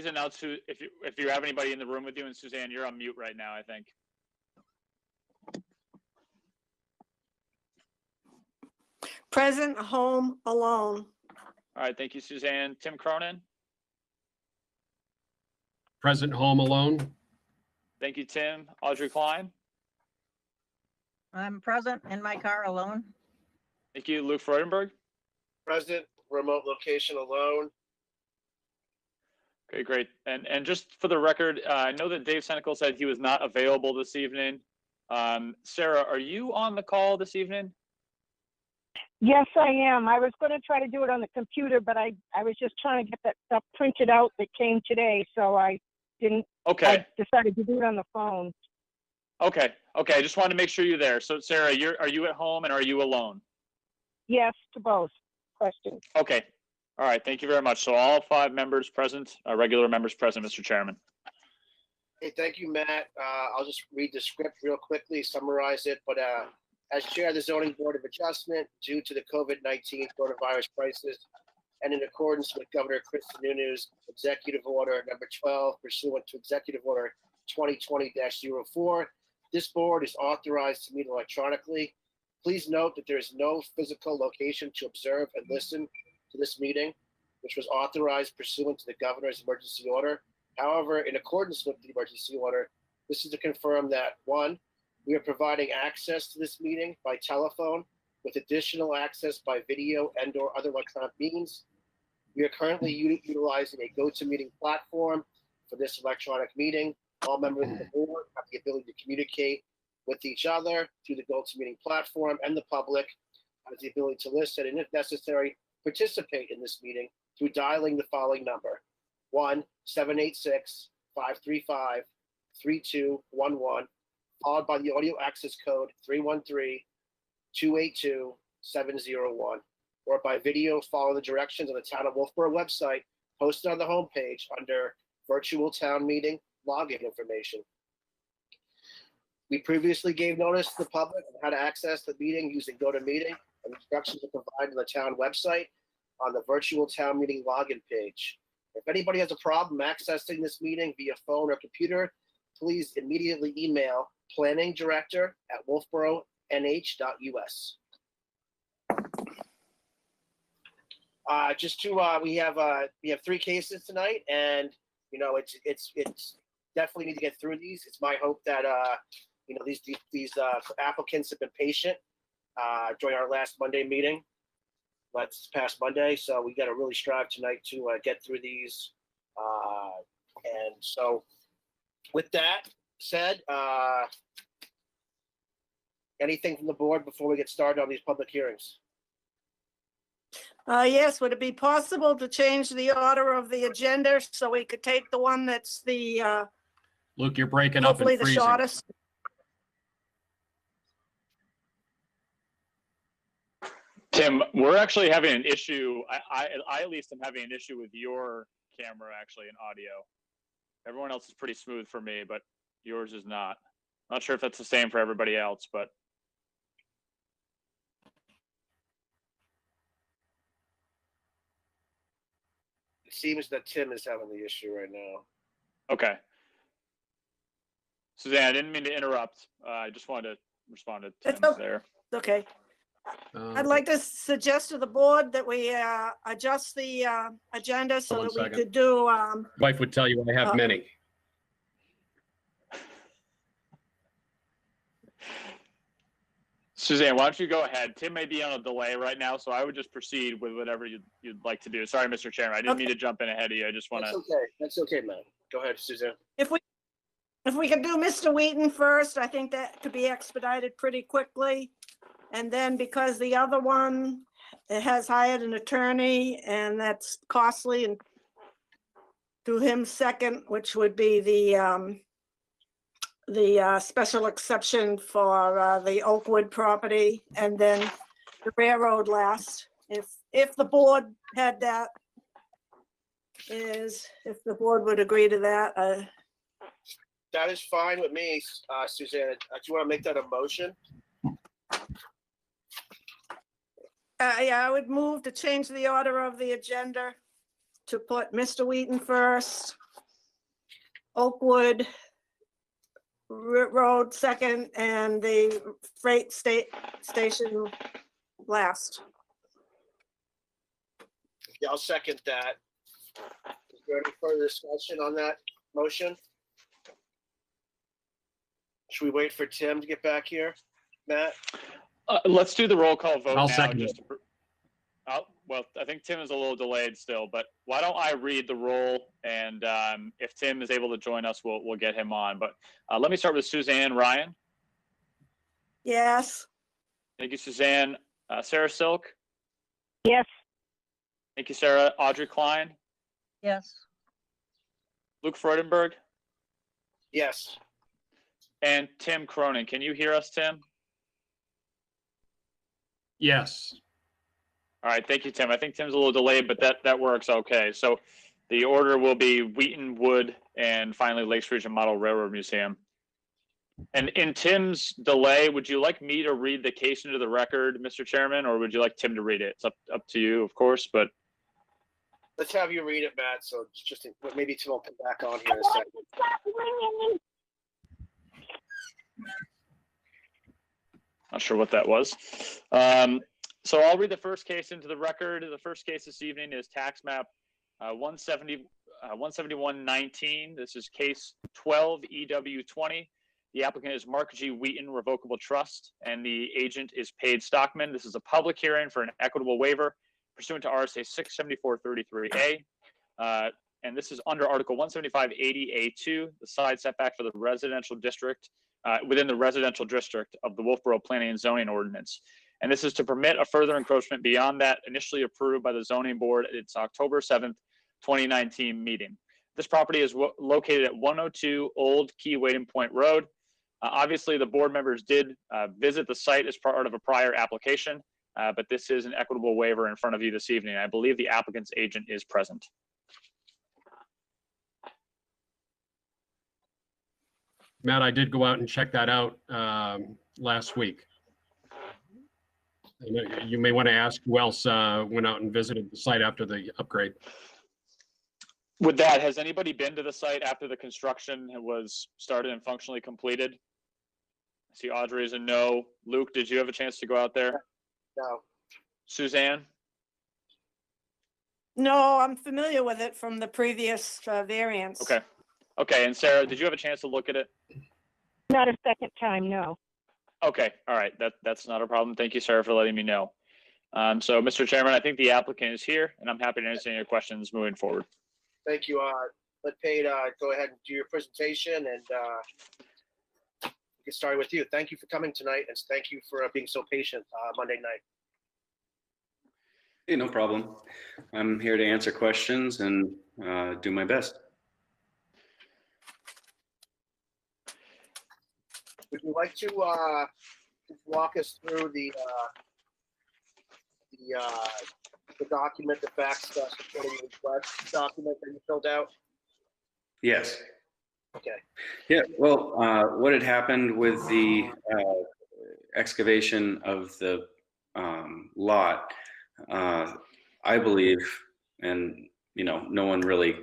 please announce who, if you have anybody in the room with you, and Suzanne, you're on mute right now, I think. Present, home, alone. All right, thank you, Suzanne. Tim Cronin? Present, home, alone. Thank you, Tim. Audrey Klein? I'm present in my car alone. Thank you. Luke Freudenberg? Present, remote location alone. Okay, great. And just for the record, I know that Dave Senecal said he was not available this evening. Sarah, are you on the call this evening? Yes, I am. I was going to try to do it on the computer, but I was just trying to get that stuff printed out that came today, so I didn't. Okay. I decided to do it on the phone. Okay. Okay. I just wanted to make sure you're there. So Sarah, are you at home and are you alone? Yes, to both questions. Okay. All right. Thank you very much. So all 5 members present, regular members present, Mr. Chairman. Hey, thank you, Matt. I'll just read the script real quickly, summarize it. But as chair of the Zoning Board of Adjustment, due to the COVID-19 coronavirus crisis, and in accordance with Governor Chris Sununu's Executive Order number 12, pursuant to Executive Order 2020-04, this board is authorized to meet electronically. Please note that there is no physical location to observe and listen to this meeting, which was authorized pursuant to the governor's emergency order. However, in accordance with the emergency order, this is to confirm that 1, we are providing access to this meeting by telephone with additional access by video and/or other electronic means. We are currently utilizing a GoToMeeting platform for this electronic meeting. All members of the board have the ability to communicate with each other through the GoToMeeting platform, and the public has the ability to listen and, if necessary, participate in this meeting through dialing the following number: 1-786-535-3211, followed by the audio access code 313-282-701, or by video follow the directions on the Town of Wolfeboro website posted on the homepage under Virtual Town Meeting login information. We previously gave notice to the public on how to access the meeting using GoToMeeting, and instructions are provided on the town website on the Virtual Town Meeting login page. If anybody has a problem accessing this meeting via phone or computer, please immediately email planningdirector@wolfeboronh.us. We have 3 cases tonight, and it's definitely need to get through these. It's my hope that these applicants have been patient during our last Monday meeting. This past Monday, so we got to really strive tonight to get through these. And so, with that said, anything from the board before we get started on these public hearings? Yes, would it be possible to change the order of the agenda so we could take the one that's the Luke, you're breaking up hopefully and the freezing. shortest? Tim, we're actually having an issue. I at least am having an issue with your camera actually in audio. Everyone else is pretty smooth for me, but yours is not. Not sure if that's the same for everybody else, but. It seems that Tim is having the issue right now. Okay. Suzanne, I didn't mean to interrupt. I just wanted to respond to Tim's there. Okay. I'd like to suggest to the board that we adjust the agenda so that we could do. Wife would tell you I have many. Suzanne, why don't you go ahead? Tim may be on a delay right now, so I would just proceed with whatever you'd like to do. Sorry, Mr. Chairman, I didn't mean to jump in ahead of you. I just want to. That's okay. That's okay, man. Go ahead, Suzanne. If we could do Mr. Wheaton first, I think that could be expedited pretty quickly. And then because the other one, it has hired an attorney and that's costly, and do him second, which would be the special exception for the Oakwood property, and then the railroad last. If the board had that, if the board would agree to that. That is fine with me, Suzanne. Do you want to make that a motion? Yeah, I would move to change the order of the agenda to put Mr. Wheaton first, Oakwood Road second, and the freight station last. Yeah, I'll second that. Is there any further discussion on that motion? Should we wait for Tim to get back here? Matt? Let's do the roll call vote I'll now. second it. Well, I think Tim is a little delayed still, but why don't I read the roll, and if Tim is able to join us, we'll get him on. But let me start with Suzanne Ryan. Yes. Thank you, Suzanne. Sarah Silk. Yes, Thank you, Sarah. Audrey Klein. Yes. Luke Freudenberg. Yes. And Tim Cronin. Can you hear us, Tim? Yes. All right, thank you, Tim. I think Tim's a little delayed, but that works okay. So the order will be Wheaton, Wood, and finally Lakes Region Model Railroad Museum. And in Tim's delay, would you like me to read the case into the record, Mr. Chairman, or would you like Tim to read it? It's up to you, of course, but. Let's have you read it, Matt. So it's just maybe Tim will come back on here in a second. Not sure what that was. So I'll read the first case into the record. The first case this evening is tax map 17119. This is case 12 EW20. The applicant is Mark G. Wheaton Revocable Trust, and the agent is Paid Stockman. This is a public hearing for an equitable waiver pursuant to RSA 674-33A. And this is under Article 175-80A2, the side setback for the residential district, within the residential district of the Wolfeboro Planning and Zoning Ordinance. And this is to permit a further encroachment beyond that initially approved by the zoning board at its October 7th, 2019 meeting. This property is located at 102 Old Key Waiting Point Road. Obviously, the board members did visit the site as part of a prior application, but this is an equitable waiver in front of you this evening. I believe the applicant's agent is present. Matt, I did go out and check that out last week. You may want to ask who else went out and visited the site after the upgrade. With that, has anybody been to the site after the construction was started and functionally completed? I see Audrey is a no. Luke, did you have a chance to go out there? No. Suzanne? No, I'm familiar with it from the previous variance. Okay. Okay, and Sarah, did you have a chance to look at it? not a second time, no. Okay, all right, that's not a problem. Thank you, Sarah, for letting me know. So, Mr. Chairman, I think the applicant is here, and I'm happy to answer your questions moving forward. Thank you. Let Paige go ahead and do your presentation, and get started with you. Thank you for coming tonight, and thank you for being so patient Monday night. Hey, no problem. I'm here to answer questions and do my best. Would you like to walk us through the document, the facts supporting the request document that you filled out? Yes. Okay. Yeah, well, what had happened with the excavation of the lot, I believe, and you know, no one really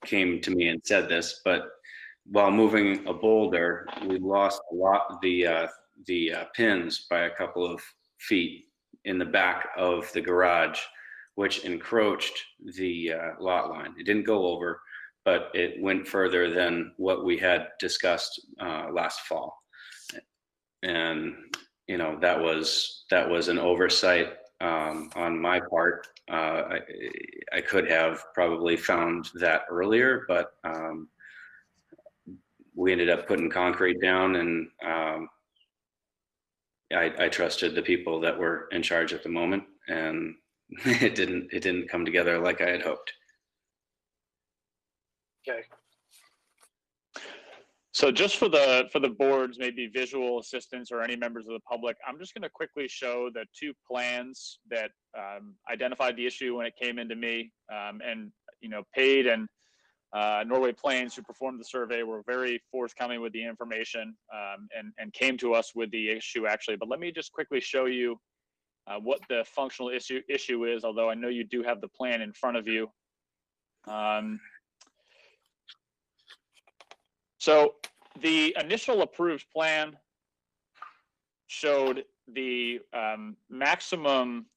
came to me and said this, but while moving a boulder, we lost a lot of the pins by a couple of feet in the back of the garage, which encroached the lot line. It didn't go over, but it went further than what we had discussed last fall. And you know, that was an oversight on my part. I could have probably found that earlier, but we ended up putting concrete down, and I trusted the people that were in charge at the moment, and it didn't come together like I had hoped. Okay. So just for the board's maybe visual assistance or any members of the public, I'm just going to quickly show the two plans that identified the issue when it came into me. And you know, Paid and Norway Plains, who performed the survey, were very forthcoming with the information and came to us with the issue actually. But let me just quickly show you what the functional issue is, although I know you do have the plan in front of you. So the initial approved plan showed the maximum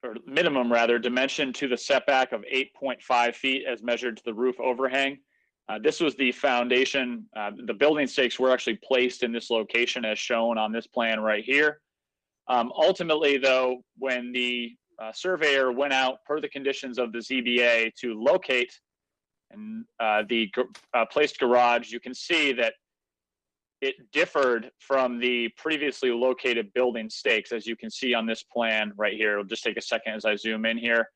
or minimum rather dimension to the setback of 8.5 feet as measured to the roof overhang. This was the foundation. The building stakes were actually placed in this location as shown on this plan right here. Ultimately though, when the surveyor went out per the conditions of the ZBA to locate and the placed garage, you can see that it differed from the previously located building stakes, as you can see on this plan right here. It'll just take a second as I zoom in here.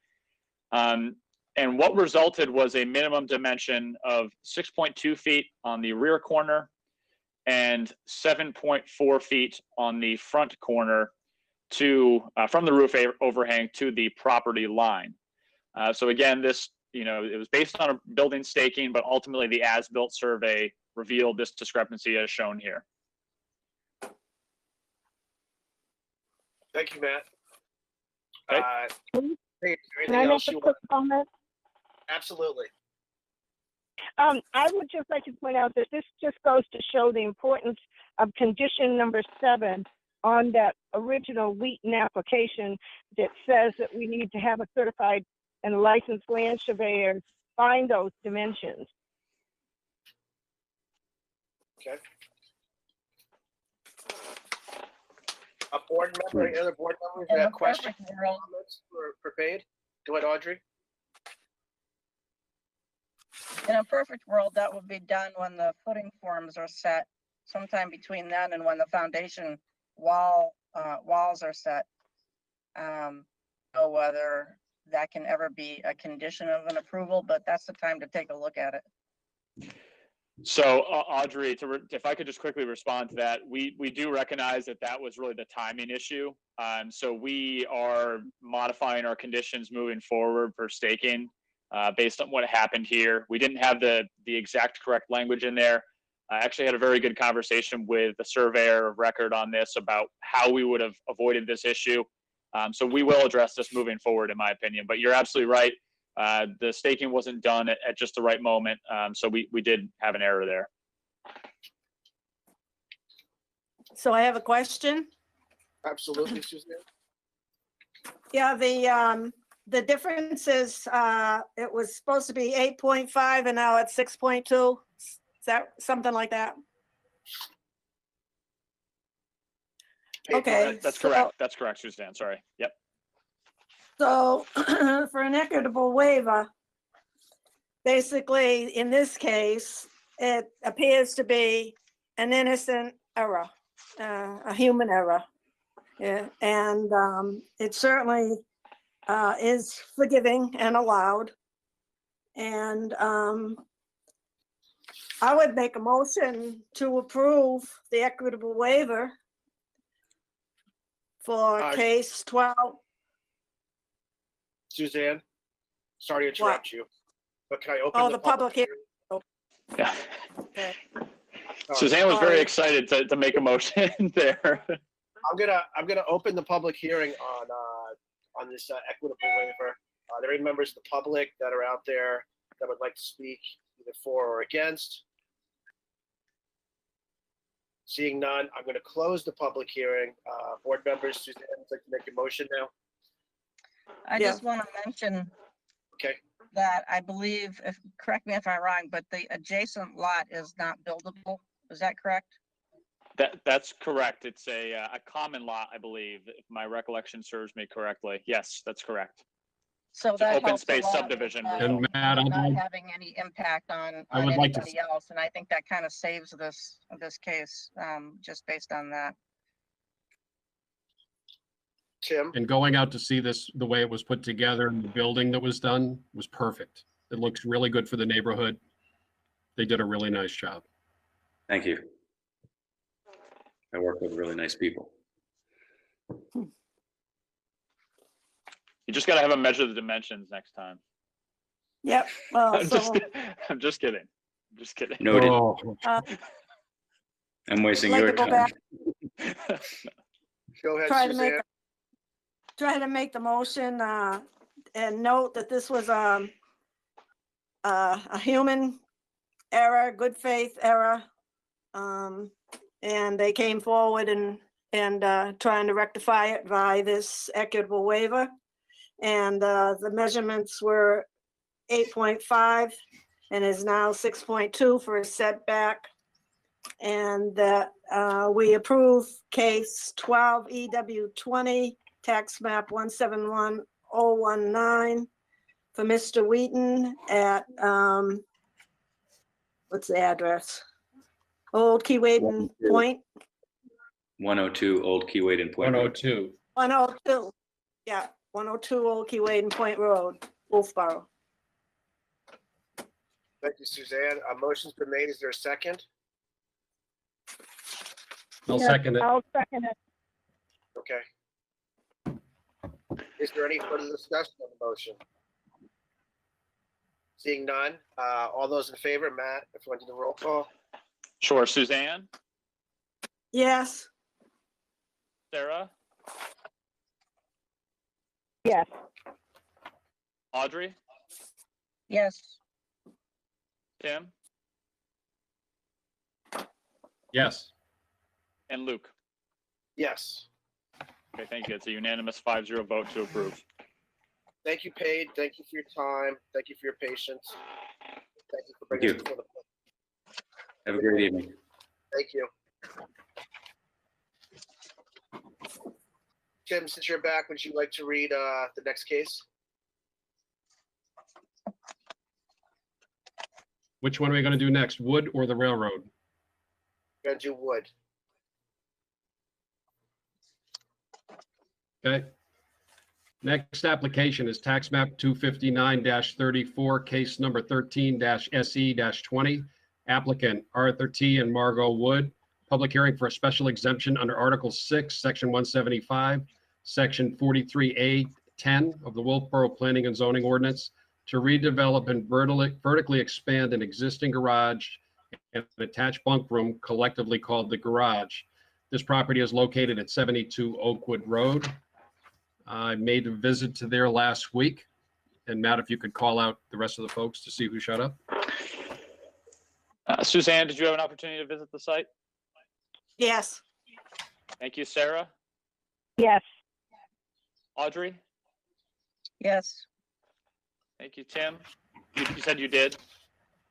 And what resulted was a minimum dimension of 6.2 feet on the rear corner and 7.4 feet on the front corner to from the roof overhang to the property line. So again, this, it was based on a building staking, but ultimately the as-built survey revealed this discrepancy as shown here. Thank you, Matt. Okay. Hey, Can I anything make else a you quick want? comment? Absolutely. I would just like to point out that this just goes to show the importance of condition number 7 on that original Wheaton application that says that we need to have a certified and licensed land surveyor find those dimensions. Okay. A board member, any other board members that In a have questions, perfect world, comments for Paid? Go ahead, Audrey. in a perfect world, that would be done when the footing forms are set, sometime between then and when the foundation walls are set. Know whether that can ever be a condition of an approval, but that's the time to take a look at it. So Audrey, if I could just quickly respond to that, we do recognize that that was really the timing issue. So we are modifying our conditions moving forward for staking based on what happened here. We didn't have the exact correct language in there. I actually had a very good conversation with the surveyor of record on this about how we would have avoided this issue. So we will address this moving forward, in my opinion, but you're absolutely right. The staking wasn't done at just the right moment. So we did have an error there. So I have a question. Absolutely, Suzanne. Yeah, the difference is, it was supposed to be 8.5 and now it's 6.2. Is that something like that? Okay. That's correct. That's correct, Suzanne. Sorry. Yep. So for an equitable waiver, basically, in this case, it appears to be an innocent error, a human error. Yeah, and it certainly is forgiving and allowed. And I would make a motion to approve the equitable waiver for case 12. Suzanne, sorry to interrupt you, but can I open Oh, the the public hearing. Yeah. Okay. Suzanne was very Sorry. excited to make a motion there. I'm gonna open the public hearing on this equitable waiver. Are there any members of the public that are out there that would like to speak either for or against? Seeing none, I'm going to close the public hearing. Board members, Suzanne, would like to make a motion now? I Yeah. just want to mention Okay. that I believe, correct me if I'm wrong, but the adjacent lot is not buildable. Is that correct? That's correct. It's a common lot, I believe, if my recollection serves me correctly. Yes, that's correct. So It's an that open helps a space lot with subdivision. not- And Matt, with I'd not like- having any impact on I would like to- anybody else, and I think that kind of saves this case just based on that. Tim? And going out to see this, the way it was put together and the building that was done was perfect. It looks really good for the neighborhood. They did a really nice job. Thank you. I work with really nice people. You just got to have them measure the dimensions next time. Yep, well, I'm just so, I'm just kidding. I'm just kidding. Noted. Oh, I'm wasting I'd your like to go time. back. Go ahead, try to make, Suzanne. try to make the motion, and note that this was a human error, good faith error. And they came forward and trying to rectify it by this equitable waiver. And the measurements were 8.5 and is now 6.2 for a setback. And that we approve case 12 EW 20, tax map 171019 for Mr. Wheaton at, what's the address? Old Keewaydon Point, 102 Old Keewaydon Point. 102. 102. Yeah, 102 Old Keewaydon Point Road, Wolfeboro. Thank you, Suzanne. A motion's been made. Is there a second? I'll second it. I'll second it. Okay. Is there any further discussion on the motion? Seeing none, all those in favor, Matt, if you want to do the roll call? Sure. Suzanne, Yes, Sarah, Yes. Audrey, Yes, Tim, Yes. and Luke. Yes. Okay, thank you. It's a unanimous 5-0 vote to approve. Thank you, Paige. Thank you for your time. Thank you for your patience. Thank you for Thank bringing you. us before the. Have a great evening. Thank you. Tim, since you're back, would you like to read the next case? Which one are we going to do next, Wood or the railroad? We're gonna do Wood. Okay. Next application is tax map 259-34, case number 13-SE-20. Applicant Arthur T. and Margot Wood. Public hearing for a special exemption under Article 6, Section 175, Section 43A 10 of the Wolfeboro Planning and Zoning Ordinance to redevelop and vertically expand an existing garage and an attached bunk room collectively called the garage. This property is located at 72 Oakwood Road. I made a visit to there last week. And Matt, if you could call out the rest of the folks to see who showed up. Suzanne, did you have an opportunity to visit the site? yes, Thank you, Sarah. Yes. Audrey, yes, thank you, Tim. You said you did.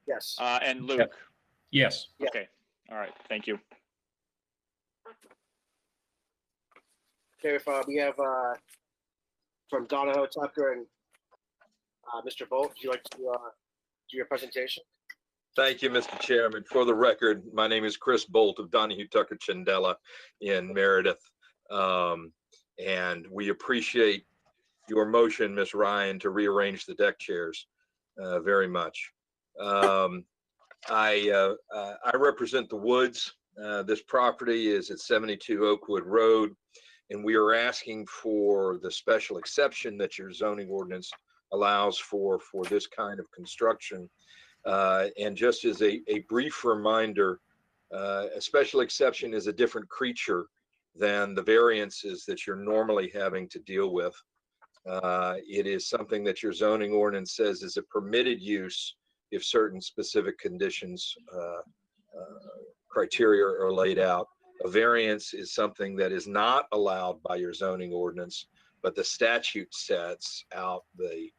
Yes. And Luke. Yep. Yes. Okay. All right. Thank you. Okay, if we have from Donahoe Tucker and Mr. Bolt, would you like to do your presentation? Thank you, Mr. Chairman. For the record, my name is Chris Bolt of Donahue Tucker Chandela in Meredith. And we appreciate your motion, Ms. Ryan, to rearrange the deck chairs very much. I represent the Woods. This property is at 72 Oakwood Road, and we are asking for the special exception that your zoning ordinance allows for this kind of construction. And just as a brief reminder, a special exception is a different creature than the variances that you're normally having to deal with. It is something that your zoning ordinance says is a permitted use if certain specific conditions, criteria are laid out. A variance is something that is not allowed by your zoning ordinance, but the statute sets out the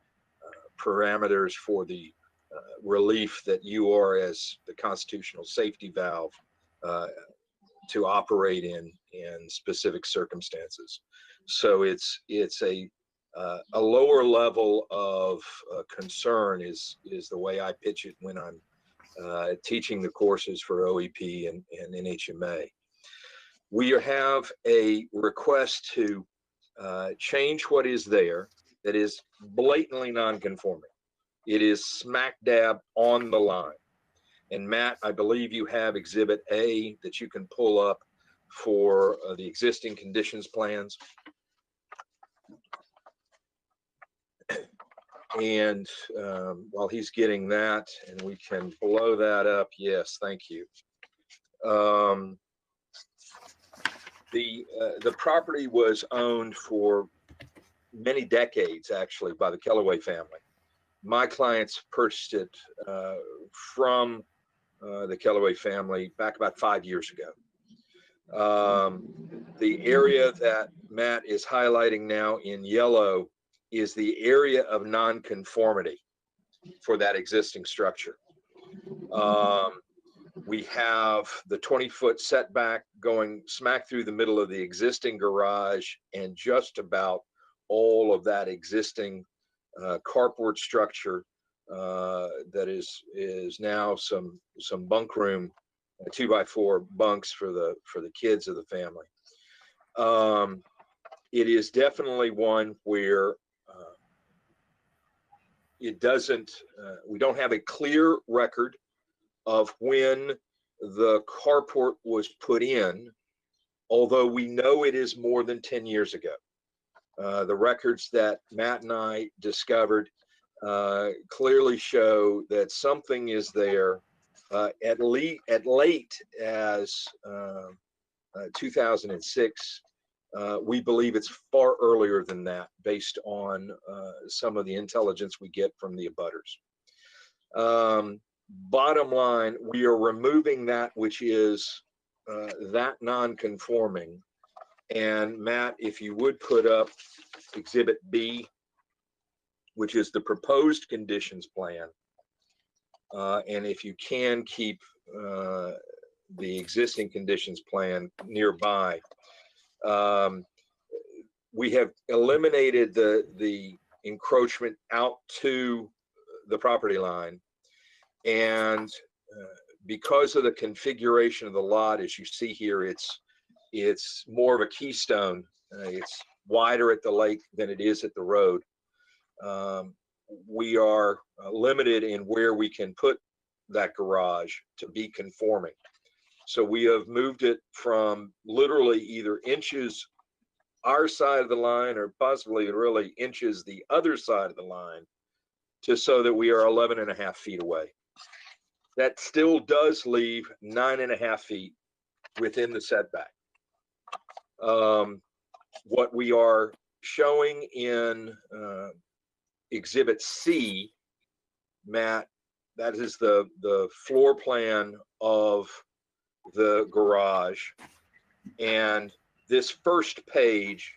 parameters for the relief that you are, as the constitutional safety valve, to operate in specific circumstances. So it's a lower level of concern is the way I pitch it when I'm teaching the courses for OEP and NHMA. We have a request to change what is there that is blatantly non-conforming. It is smack dab on the line. And Matt, I believe you have Exhibit A that you can pull up for the existing conditions plans. And while he's getting that, and we can blow that up, yes, thank you. The property was owned for many decades, actually, by the Kellaway family. My clients purchased it from the Kellaway family back about 5 years ago. The area that Matt is highlighting now in yellow is the area of nonconformity for that existing structure. We have the 20-foot setback going smack through the middle of the existing garage, and just about all of that existing carport structure that is now some bunk room, 2x4 bunks for the kids of the family. It is definitely one where it doesn't, we don't have a clear record of when the carport was put in, although we know it is more than 10 years ago. The records that Matt and I discovered clearly show that something is there at late as 2006. We believe it's far earlier than that based on some of the intelligence we get from the abutters. Bottom line, we are removing that which is that non-conforming. And Matt, if you would put up Exhibit B, which is the proposed conditions plan. And if you can keep the existing conditions plan nearby. We have eliminated the encroachment out to the property line. And because of the configuration of the lot, as you see here, it's more of a keystone. It's wider at the lake than it is at the road. We are limited in where we can put that garage to be conforming. So we have moved it from literally either inches our side of the line or possibly really inches the other side of the line to so that we are 11.5 feet away. That still does leave 9.5 feet within the setback. What we are showing in Exhibit C, Matt, that is the floor plan of the garage. And this first page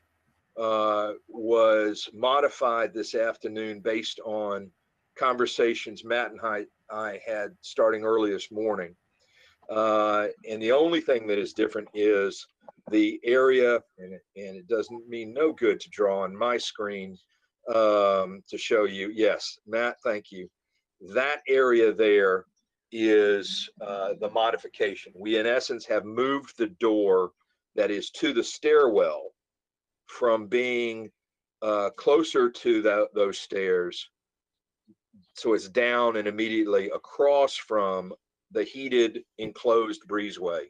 was modified this afternoon based on conversations Matt and I had starting early this morning. And the only thing that is different is the area, and it doesn't mean no good to draw on my screen to show you. Yes, Matt, thank you. That area there is the modification. We, in essence, have moved the door that is to the stairwell from being closer to those stairs. So it's down and immediately across from the heated enclosed breezeway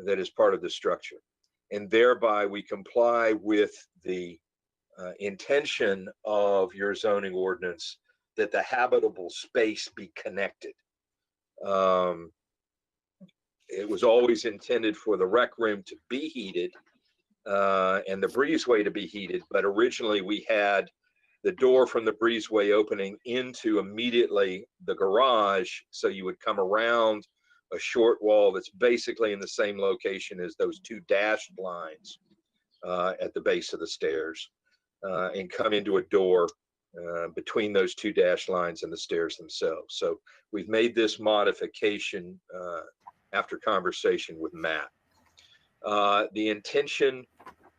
that is part of the structure. And thereby we comply with the intention of your zoning ordinance that the habitable space be connected. It was always intended for the rec room to be heated and the breezeway to be heated, but originally we had the door from the breezeway opening into immediately the garage, so you would come around a short wall that's basically in the same location as those two dashed lines at the base of the stairs, and come into a door between those two dashed lines and the stairs themselves. So we've made this modification after conversation with Matt. The intention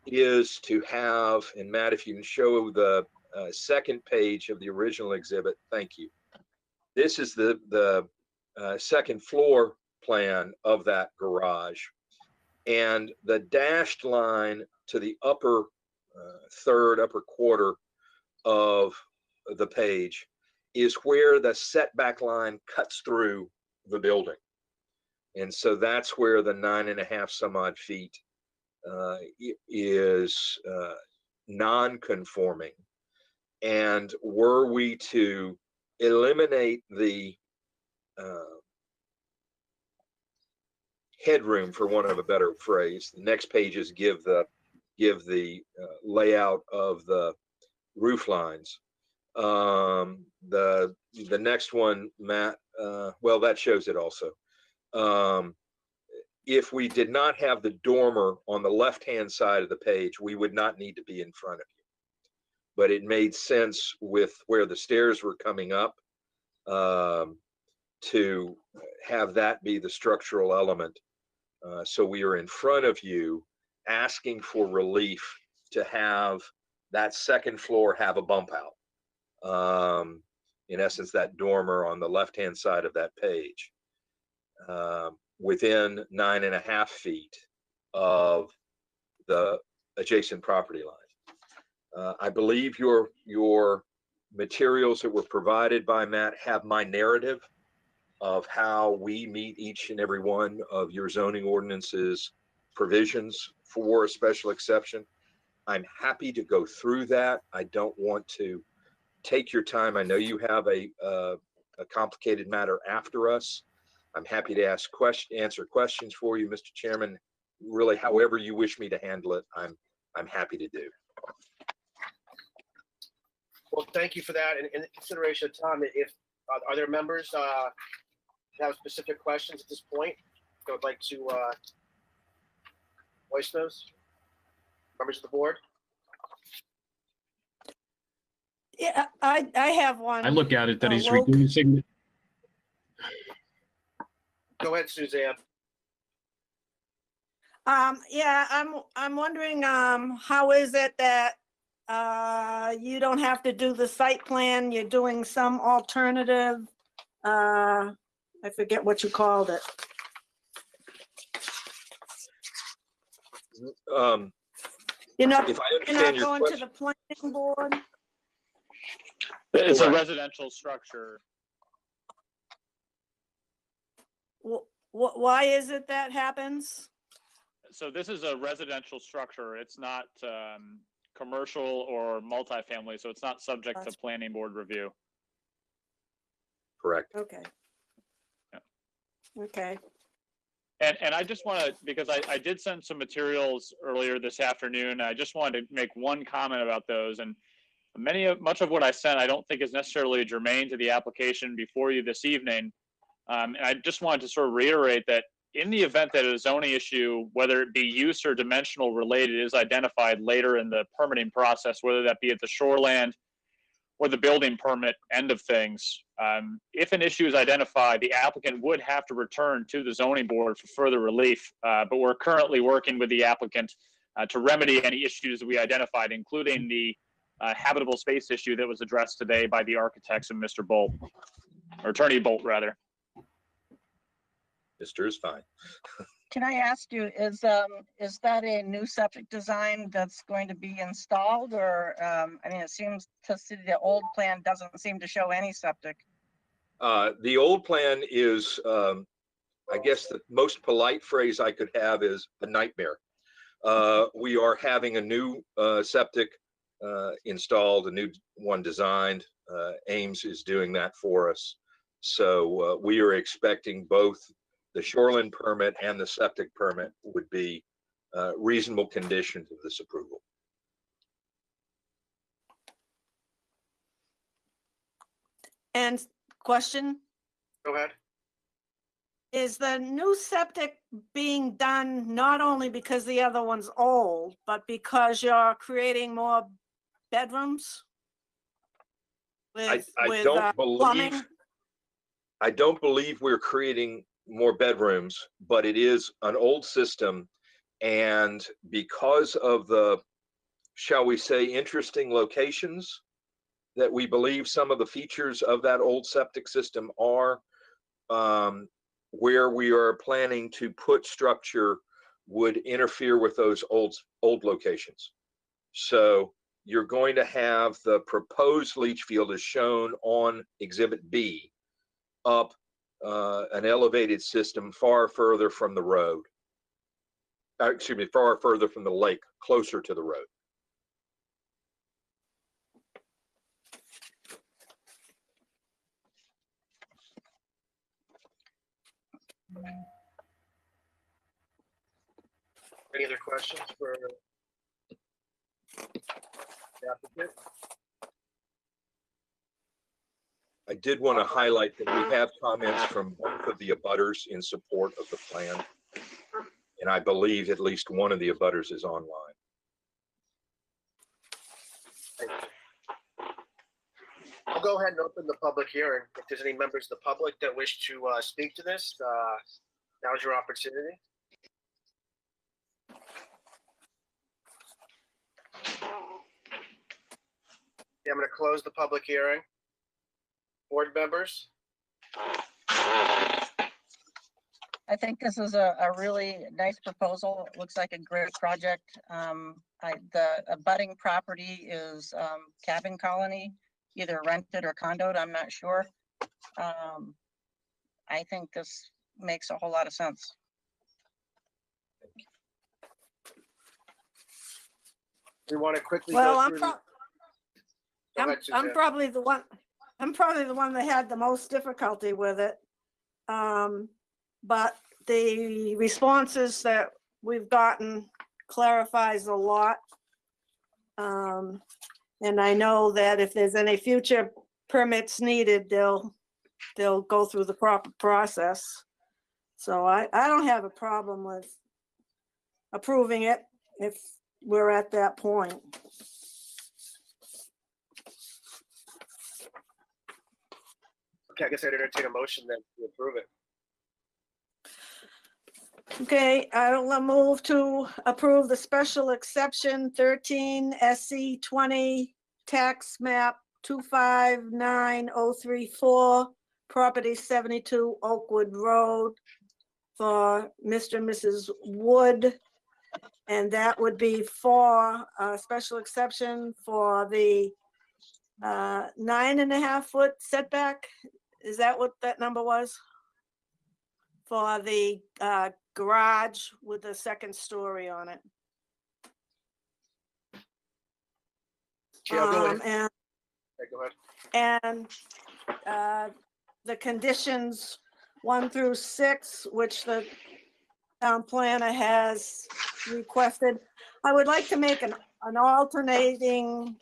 is to have, and Matt, if you can show the second page of the original exhibit, thank you. This is the second floor plan of that garage, and the dashed line to the upper third, upper quarter of the page is where the setback line cuts through the building. And so that's where the 9.5 some odd feet is non-conforming. And were we to eliminate the headroom, for want of a better phrase, the next pages give the layout of the roof lines. The next one, Matt, well, that shows it also. If we did not have the dormer on the left-hand side of the page, we would not need to be in front of you. But it made sense with where the stairs were coming up to have that be the structural element. So we are in front of you asking for relief to have that second floor have a bump out. In essence, that dormer on the left-hand side of that page. Within 9.5 feet of the adjacent property line. I believe your materials that were provided by Matt have my narrative of how we meet each and every one of your zoning ordinances provisions for a special exception. I'm happy to go through that. I don't want to take your time. I know you have a complicated matter after us. I'm happy to answer questions for you, Mr. Chairman. Really, however you wish me to handle it, I'm happy to do. Well, thank you for that. And in consideration of time, if are there members that have specific questions at this point that would like to voice those? Members of the board? Yeah, I have one. I look at it that he's Woke. reducing. Go ahead, Suzanne. Yeah, I'm wondering, how is it that you don't have to do the site plan? You're doing some alternative, I forget what you called it. You're not, If I you're understand not your going to question, the planning board? It's a Correct. residential structure. Why is it that happens? So this is a residential structure. It's not commercial or multifamily, so it's not subject to planning board review. correct. Okay. Yeah. Okay. And I just want to, because I did send some materials earlier this afternoon. I just wanted to make one comment about those. And much of what I sent, I don't think is necessarily germane to the application before you this evening. And I just wanted to sort of reiterate that in the event that a zoning issue, whether it be use or dimensional related, is identified later in the permitting process, whether that be at the shoreland or the building permit end of things, if an issue is identified, the applicant would have to return to the zoning board for further relief. But we're currently working with the applicant to remedy any issues that we identified, including the habitable space issue that was addressed today by the architects and Mr. Bolt, or Attorney Bolt, rather. Mr. is fine. Can I ask you, is that a new septic design that's going to be installed, or, I mean, it seems to see the old plan doesn't seem to show any septic. The old plan is, I guess the most polite phrase I could have is a nightmare. We are having a new septic installed, a new one designed. Ames is doing that for us. So we are expecting both the shoreline permit and the septic permit would be reasonable conditions of this approval. And question, Go ahead. is the new septic being done not only because the other one's old, but because you're creating more bedrooms? I With don't plumbing? believe, I don't believe we're creating more bedrooms, but it is an old system. And because of the, shall we say, interesting locations that we believe some of the features of that old septic system are, where we are planning to put structure would interfere with those old locations. So you're going to have the proposed leach field as shown on Exhibit B up an elevated system far further from the road. Excuse me, far further from the lake, closer to the road. Any other questions for the applicant? I did want to highlight that we have comments from both of the abutters in support of the plan. And I believe at least one of the abutters is online. I'll go ahead and open the public hearing. If there's any members of the public that wish to speak to this, now's your opportunity. I'm going to close the public hearing. Board members? I think this is a really nice proposal. It looks like a great project. The abutting property is cabin colony, either rented or condoed, I'm not sure. I think this makes a whole lot of sense. We want to quickly Well, go I'm, through. pro- Go I'm, ahead, Suzanne. I'm probably the one, I'm probably the one that had the most difficulty with it. But the responses that we've gotten clarifies a lot. And I know that if there's any future permits needed, they'll go through the proper process. So I don't have a problem with approving it if we're at that point. Okay, I guess I'd entertain a motion then to approve it. Okay, I'll move to approve the special exception 13 SC 20 tax map 259034, property 72 Oakwood Road for Mr. and Mrs. Wood. And that would be for a special exception for the 9.5 foot setback. Is that what that number was? For the garage with a second story on it. Yeah, go ahead. And Okay, go ahead. and the conditions 1 through 6, which the town planner has requested. I would like to make an alternating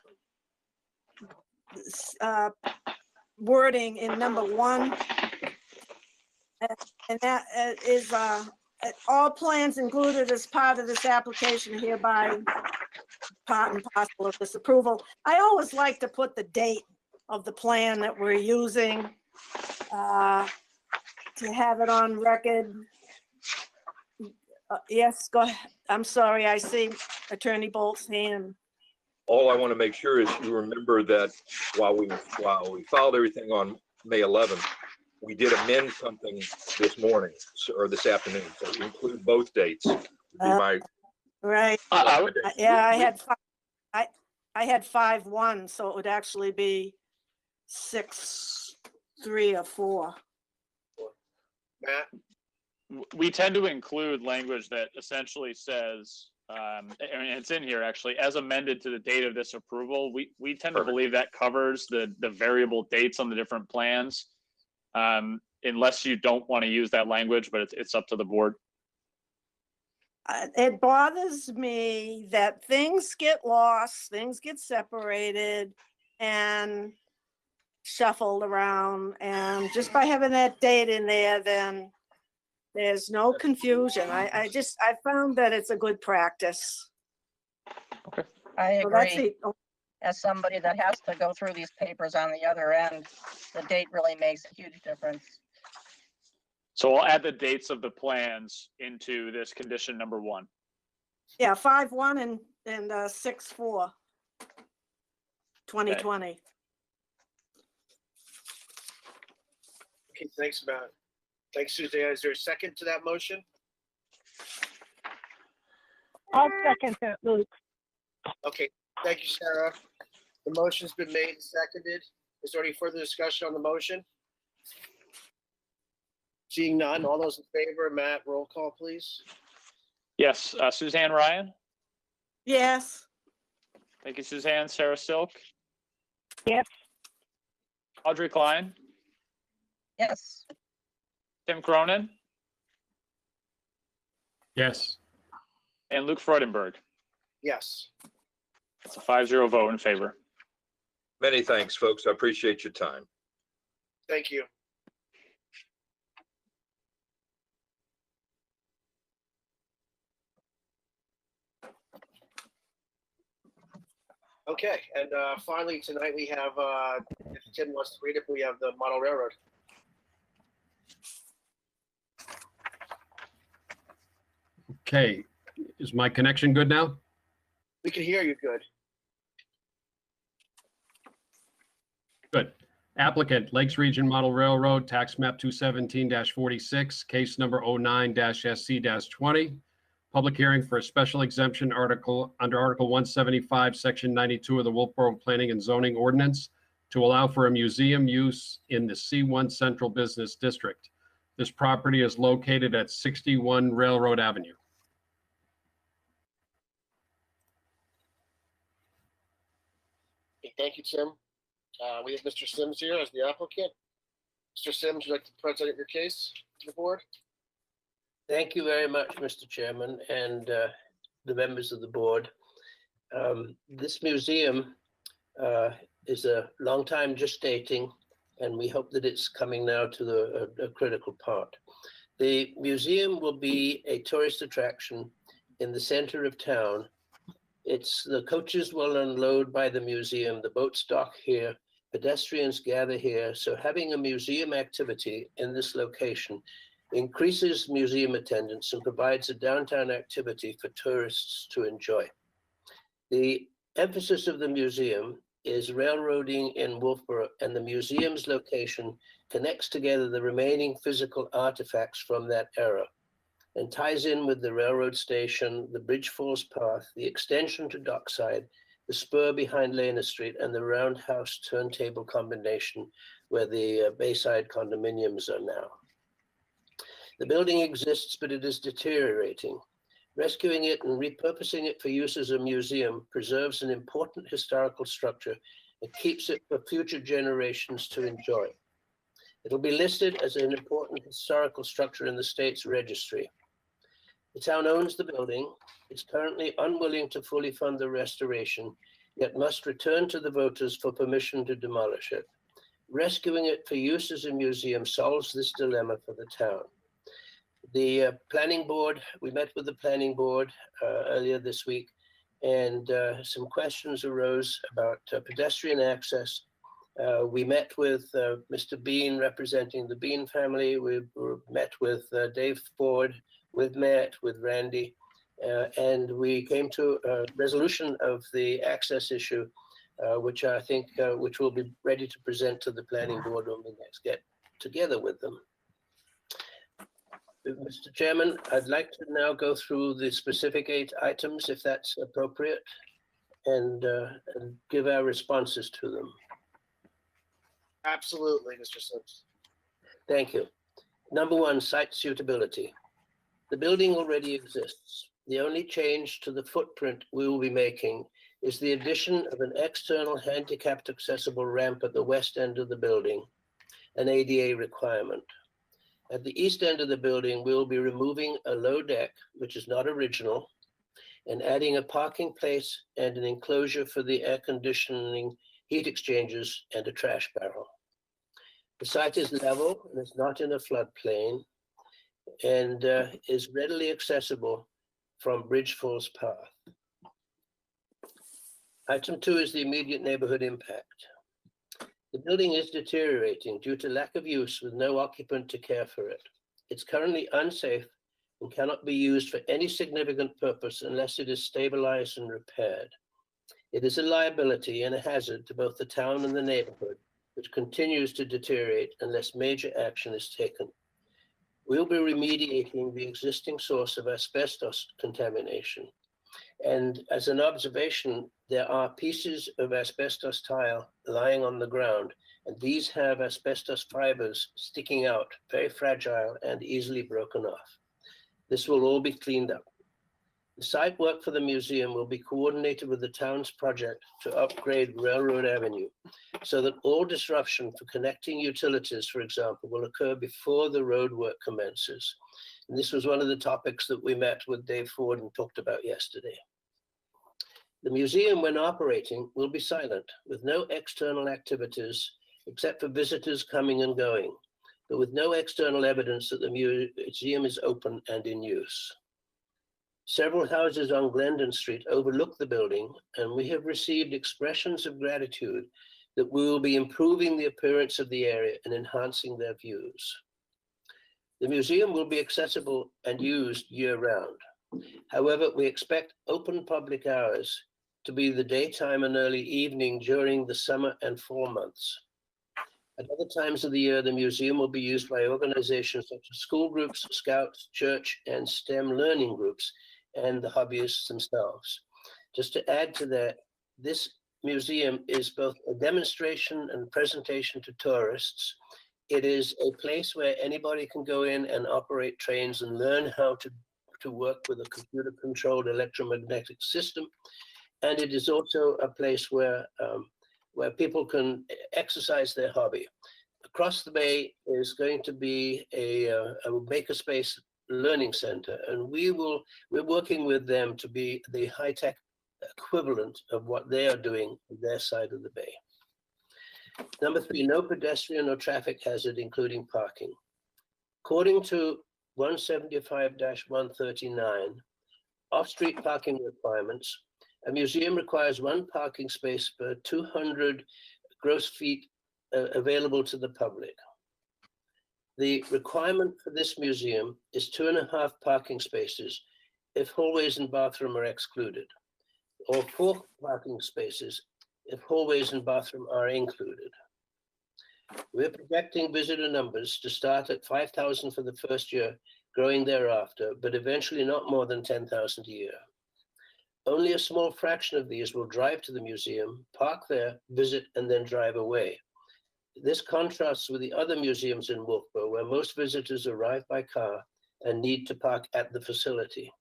wording in number 1. And that is all plans included as part of this application hereby part and parcel of this approval. I always like to put the date of the plan that we're using to have it on record. Yes, go ahead. I'm sorry, I see Attorney Bolt's hand. All I want to make sure is you remember that while we filed everything on May 11th, we did amend something this morning or this afternoon, so to include both dates would be my Right, recommendation. yeah, I had 5/1, so it would actually be 6/3 or 4. Matt? We tend to include language that essentially says, I mean, it's in here actually, as amended to the date of this approval. We tend to Perfect. believe that covers the variable dates on the different plans. Unless you don't want to use that language, but it's up to the board. It bothers me that things get lost, things get separated and shuffled around. And just by having that date in there, then there's no confusion. I found that it's a good practice. I So that's agree. it. As somebody that has to go through these papers on the other end, the date really makes a huge difference. So I'll add the dates of the plans into this condition number 1. Yeah, 5/1 and 6/4, 2020. Okay, thanks, Matt. Thanks, Suzanne. Is there a second to that motion? I'll second that, Luke. Okay, thank you, Sarah. The motion's been made and seconded. Is there any further discussion on the motion? Seeing none, all those in favor, Matt, roll call, please. Yes, Suzanne Ryan. Yes, Thank you, Suzanne. Sarah Silk. Yes, Audrey Klein. Yes, Tim Cronin. Yes. And Luke Freudenberg. Yes. It's a 5-0 vote in favor. Many thanks, folks. I appreciate your time. Thank you. Okay, and finally tonight we have, if Tim wants to read it, we have the model railroad. Okay, is my connection good now? We can hear you good. Good. Applicant, Lakes Region Model Railroad, tax map 217-46, case number 09-SC-20. Public hearing for a special exemption article under Article 175, Section 92 of the Wolfeboro Planning and Zoning Ordinance to allow for a museum use in the C1 Central Business District. This property is located at 61 Railroad Avenue. Okay, thank you, Tim. We have Mr. Sims here as the applicant. Mr. Sims, would you like to present your case to the board? Thank you very much, Mr. Chairman, and the members of the board. This museum is a long time gestating, and we hope that it's coming now to a critical part. The museum will be a tourist attraction in the center of town. The coaches will unload by the museum, the boats dock here, pedestrians gather here. So having a museum activity in this location increases museum attendance and provides a downtown activity for tourists to enjoy. The emphasis of the museum is railroading in Wolfeboro, and the museum's location connects together the remaining physical artifacts from that era and ties in with the railroad station, the Bridge Falls Path, the extension to Dockside, the spur behind Lena Street, and the roundhouse turntable combination where the Bayside condominiums are now. The building exists, but it is deteriorating. Rescuing it and repurposing it for use as a museum preserves an important historical structure and keeps it for future generations to enjoy. It'll be listed as an important historical structure in the state's registry. The town owns the building. It's currently unwilling to fully fund the restoration, yet must return to the voters for permission to demolish it. Rescuing it for use as a museum solves this dilemma for the town. The planning board, we met with the planning board earlier this week, and some questions arose about pedestrian access. We met with Mr. Bean representing the Bean family. We met with Dave Ford, with Matt, with Randy, and we came to a resolution of the access issue, which I think which we'll be ready to present to the planning board when we next get together with them. Mr. Chairman, I'd like to now go through the specific 8 items, if that's appropriate, and give our responses to them. Absolutely, Mr. Sims. Thank you. Number 1, site suitability. The building already exists. The only change to the footprint we will be making is the addition of an external handicapped accessible ramp at the west end of the building, an ADA requirement. At the east end of the building, we will be removing a low deck, which is not original, and adding a parking place and an enclosure for the air conditioning, heat exchangers, and a trash barrel. The site is level and is not in a floodplain, and is readily accessible from Bridge Falls Path. Item 2 is the immediate neighborhood impact. The building is deteriorating due to lack of use with no occupant to care for it. It's currently unsafe and cannot be used for any significant purpose unless it is stabilized and repaired. It is a liability and a hazard to both the town and the neighborhood, which continues to deteriorate unless major action is taken. We'll be remediating the existing source of asbestos contamination. And as an observation, there are pieces of asbestos tile lying on the ground, and these have asbestos fibers sticking out, very fragile and easily broken off. This will all be cleaned up. The site work for the museum will be coordinated with the town's project to upgrade Railroad Avenue so that all disruption for connecting utilities, for example, will occur before the road work commences. And this was one of the topics that we met with Dave Ford and talked about yesterday. The museum, when operating, will be silent with no external activities except for visitors coming and going, but with no external evidence that the museum is open and in use. Several houses on Glendon Street overlook the building, and we have received expressions of gratitude that we will be improving the appearance of the area and enhancing their views. The museum will be accessible and used year-round. However, we expect open public hours to be the daytime and early evening during the summer and fall months. At other times of the year, the museum will be used by organizations such as school groups, scouts, church, and STEM learning groups, and the hobbyists themselves. Just to add to that, this museum is both a demonstration and presentation to tourists. It is a place where anybody can go in and operate trains and learn how to work with a computer-controlled electromagnetic system. And it is also a place where people can exercise their hobby. Across the bay is going to be a makerspace learning center, and we're working with them to be the high-tech equivalent of what they are doing on their side of the bay. Number 3, no pedestrian or traffic hazard, including parking. According to 175-139, off-street parking requirements, a museum requires 1 parking space per 200 gross feet available to the public. The requirement for this museum is 2.5 parking spaces if hallways and bathroom are excluded, or 4 parking spaces if hallways and bathroom are included. We're projecting visitor numbers to start at 5,000 for the first year, growing thereafter, but eventually not more than 10,000 a year. Only a small fraction of these will drive to the museum, park there, visit, and then drive away. This contrasts with the other museums in Wolfeboro, where most visitors arrive by car and need to park at the facility.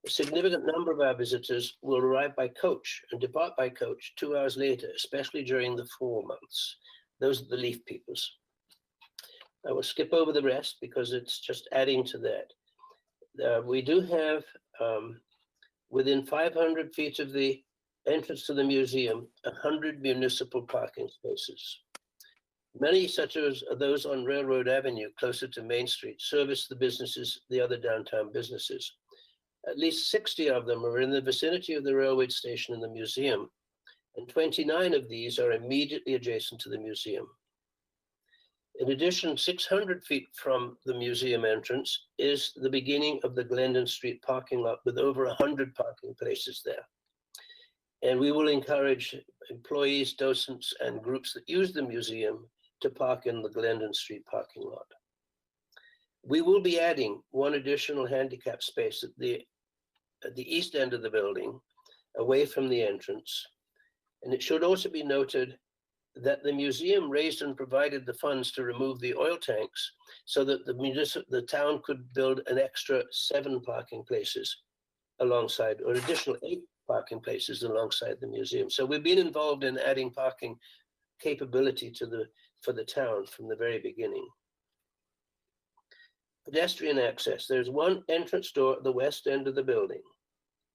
A significant number of our visitors will arrive by coach and depart by coach 2 hours later, especially during the fall months. Those are the leaf peepers. I will skip over the rest because it's just adding to that. We do have, within 500 feet of the entrance to the museum, 100 municipal parking spaces. Many, such as those on Railroad Avenue, closer to Main Street, service the businesses, the other downtown businesses. At least 60 of them are in the vicinity of the railway station and the museum, and 29 of these are immediately adjacent to the museum. In addition, 600 feet from the museum entrance is the beginning of the Glendon Street parking lot with over 100 parking places there. And we will encourage employees, docents, and groups that use the museum to park in the Glendon Street parking lot. We will be adding 1 additional handicap space at the east end of the building, away from the entrance. And it should also be noted that the museum raised and provided the funds to remove the oil tanks so that the town could build an extra 7 parking places alongside, or additional 8 parking places alongside the museum. So we've been involved in adding parking capability for the town from the very beginning. Pedestrian access. There's 1 entrance door at the west end of the building.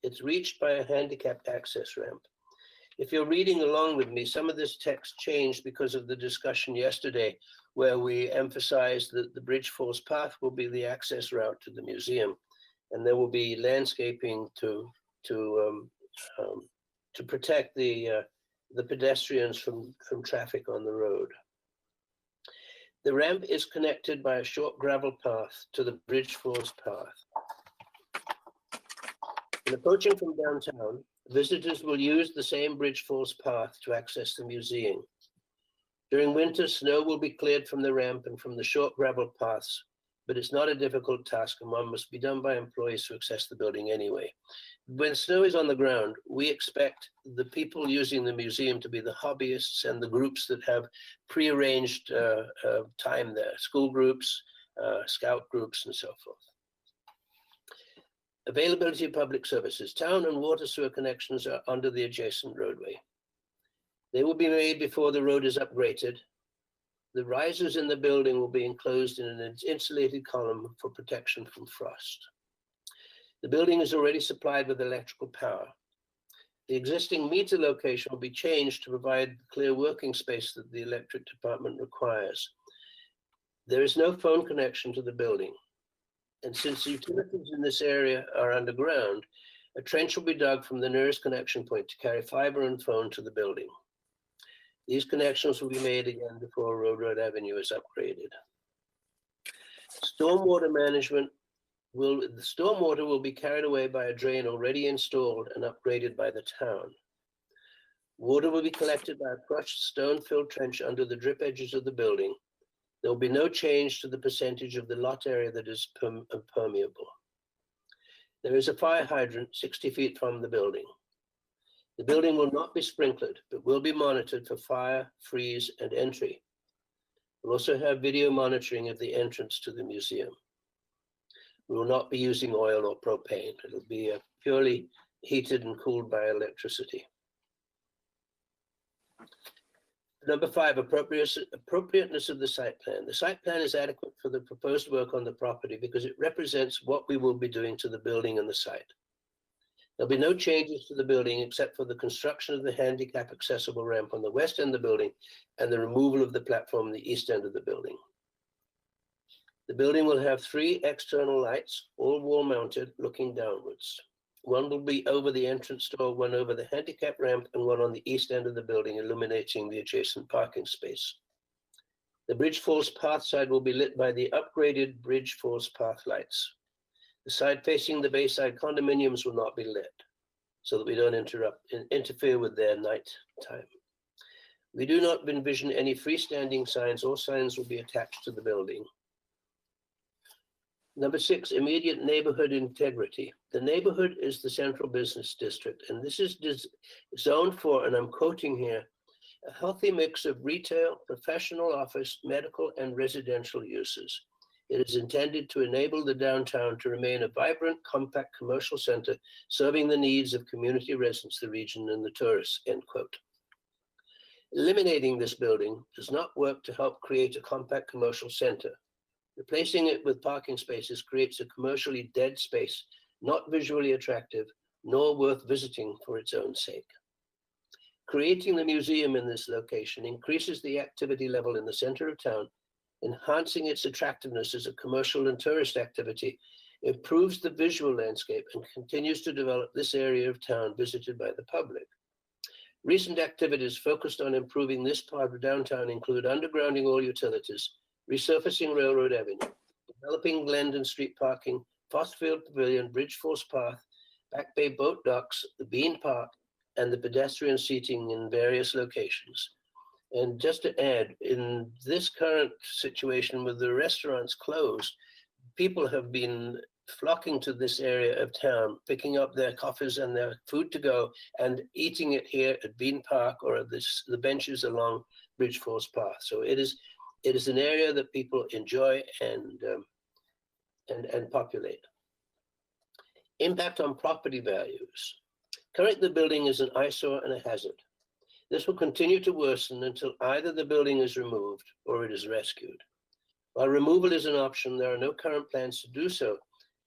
It's reached by a handicapped access ramp. If you're reading along with me, some of this text changed because of the discussion yesterday, where we emphasized that the Bridge Falls Path will be the access route to the museum, and there will be landscaping to protect the pedestrians from traffic on the road. The ramp is connected by a short gravel path to the Bridge Falls Path. In approaching from downtown, visitors will use the same Bridge Falls Path to access the museum. During winter, snow will be cleared from the ramp and from the short gravel paths, but it's not a difficult task and one must be done by employees to access the building anyway. When snow is on the ground, we expect the people using the museum to be the hobbyists and the groups that have prearranged time there, school groups, scout groups, and so forth. Availability of public services. Town and water sewer connections are under the adjacent roadway. They will be made before the road is upgraded. The risers in the building will be enclosed in an insulated column for protection from frost. The building is already supplied with electrical power. The existing meter location will be changed to provide the clear working space that the electric department requires. There is no phone connection to the building. And since the utilities in this area are underground, a trench will be dug from the nearest connection point to carry fiber and phone to the building. These connections will be made again before Road Avenue is upgraded. Stormwater management the stormwater will be carried away by a drain already installed and upgraded by the town. Water will be collected by a crushed stone-filled trench under the drip edges of the building. There will be no change to the percentage of the lot area that is permeable. There is a fire hydrant 60 feet from the building. The building will not be sprinkled, but will be monitored for fire, freeze, and entry. We'll also have video monitoring of the entrance to the museum. We will not be using oil or propane. It'll be purely heated and cooled by electricity. Number 5, appropriateness of the site plan. The site plan is adequate for the proposed work on the property because it represents what we will be doing to the building and the site. There'll be no changes to the building except for the construction of the handicap accessible ramp on the west end of the building and the removal of the platform on the east end of the building. The building will have 3 external lights, all wall mounted, looking downwards. One will be over the entrance door, one over the handicap ramp, and one on the east end of the building, illuminating the adjacent parking space. The Bridge Falls Path side will be lit by the upgraded Bridge Falls Path lights. The side facing the Bayside condominiums will not be lit, so that we don't interfere with their night time. We do not envision any freestanding signs. All signs will be attached to the building. Number 6, immediate neighborhood integrity. The neighborhood is the central business district, and this is zoned for, and I'm quoting here, a healthy mix of retail, professional office, medical, and residential uses. It is intended to enable the downtown to remain a vibrant, compact commercial center, serving the needs of community residents, the region, and the tourists, end quote. Eliminating this building does not work to help create a compact commercial center. Replacing it with parking spaces creates a commercially dead space, not visually attractive, nor worth visiting for its own sake. Creating the museum in this location increases the activity level in the center of town, enhancing its attractiveness as a commercial and tourist activity, improves the visual landscape, and continues to develop this area of town visited by the public. Recent activities focused on improving this part of downtown include undergrounding all utilities, resurfacing Railroad Avenue, developing Glendon Street parking, Fossfield Pavilion, Bridge Falls Path, Back Bay Boat Docks, the Bean Park, and the pedestrian seating in various locations. And just to add, in this current situation with the restaurants closed, people have been flocking to this area of town, picking up their coffees and their food to go and eating it here at Bean Park or at the benches along Bridge Falls Path. So it is an area that people enjoy and populate. Impact on property values. Currently, the building is an eyesore and a hazard. This will continue to worsen until either the building is removed or it is rescued. While removal is an option, there are no current plans to do so,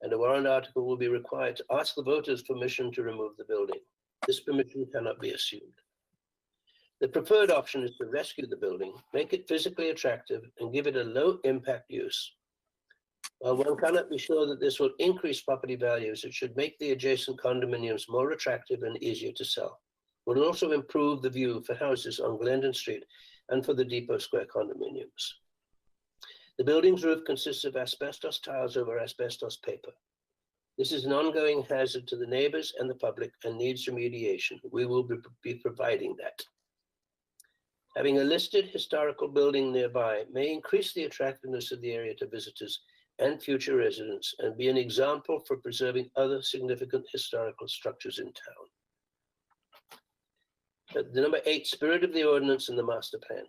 and a warrant article will be required to ask the voters' permission to remove the building. This permission cannot be assumed. The preferred option is to rescue the building, make it physically attractive, and give it a low-impact use. While one cannot be sure that this will increase property values, it should make the adjacent condominiums more attractive and easier to sell. It will also improve the view for houses on Glendon Street and for the Depot Square condominiums. The building's roof consists of asbestos tiles over asbestos paper. This is an ongoing hazard to the neighbors and the public and needs remediation. We will be providing that. Having a listed historical building nearby may increase the attractiveness of the area to visitors and future residents and be an example for preserving other significant historical structures in town. The number 8, spirit of the ordinance and the master plan.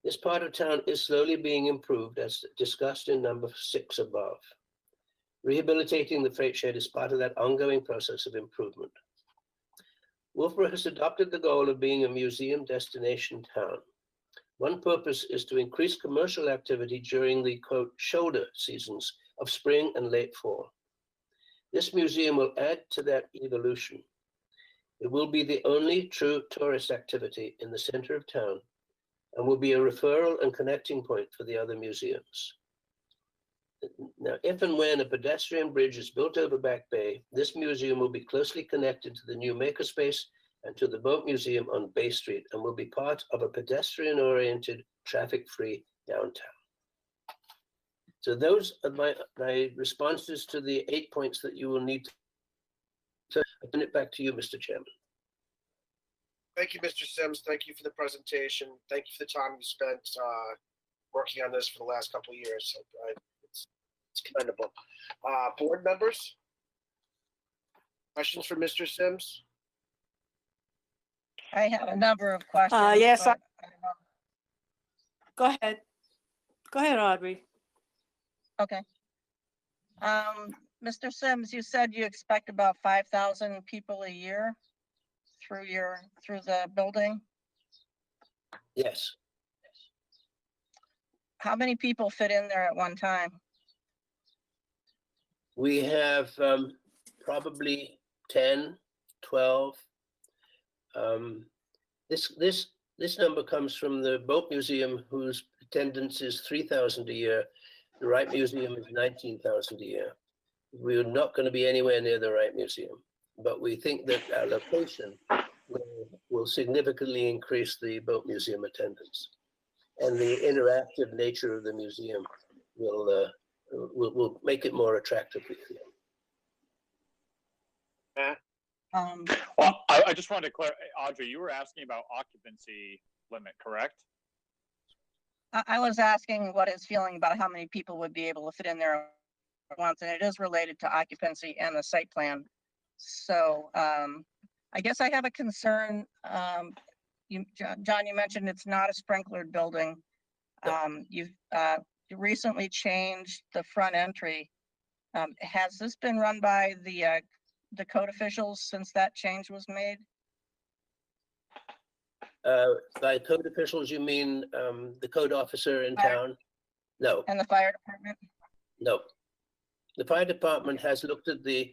This part of town is slowly being improved as discussed in number 6 above. Rehabilitating the freight shed is part of that ongoing process of improvement. Wolfeboro has adopted the goal of being a museum destination town. One purpose is to increase commercial activity during the, quote, shoulder seasons of spring and late fall. This museum will add to that evolution. It will be the only true tourist activity in the center of town and will be a referral and connecting point for the other museums. Now, if and when a pedestrian bridge is built over Back Bay, this museum will be closely connected to the new makerspace and to the boat museum on Bay Street and will be part of a pedestrian-oriented, traffic-free downtown. So those are my responses to the 8 points that you will need to turn it back to you, Mr. Chairman. Thank you, Mr. Sims. Thank you for the presentation. Thank you for the time you spent working on this for the last couple of years. It's commendable. Board members? Questions for Mr. Sims? I have a number of questions. yes, but I don't know. Go ahead. Go ahead, Audrey. Okay. Mr. Sims, you said you expect about 5,000 people a year through the building. Yes. How many people fit in there at one time? We have probably 10, 12. This number comes from the Boat Museum, whose attendance is 3,000 a year. The Wright Museum is 19,000 a year. We're not going to be anywhere near the Wright Museum, but we think that our location will significantly increase the Boat Museum attendance, and the interactive nature of the museum will make it more attractive. Well, I just wanted to clarify, Audrey, you were asking about occupancy limit, correct? I was asking what his feeling about how many people would be able to fit in there at once, and it is related to occupancy and the site plan. So I guess I have a concern. John, you mentioned it's not a sprinklered building. You've recently changed the front entry. Has this been run by the code officials since that change was made? By code officials, you mean the code officer in town? No. And the fire department? No. The fire department has looked at the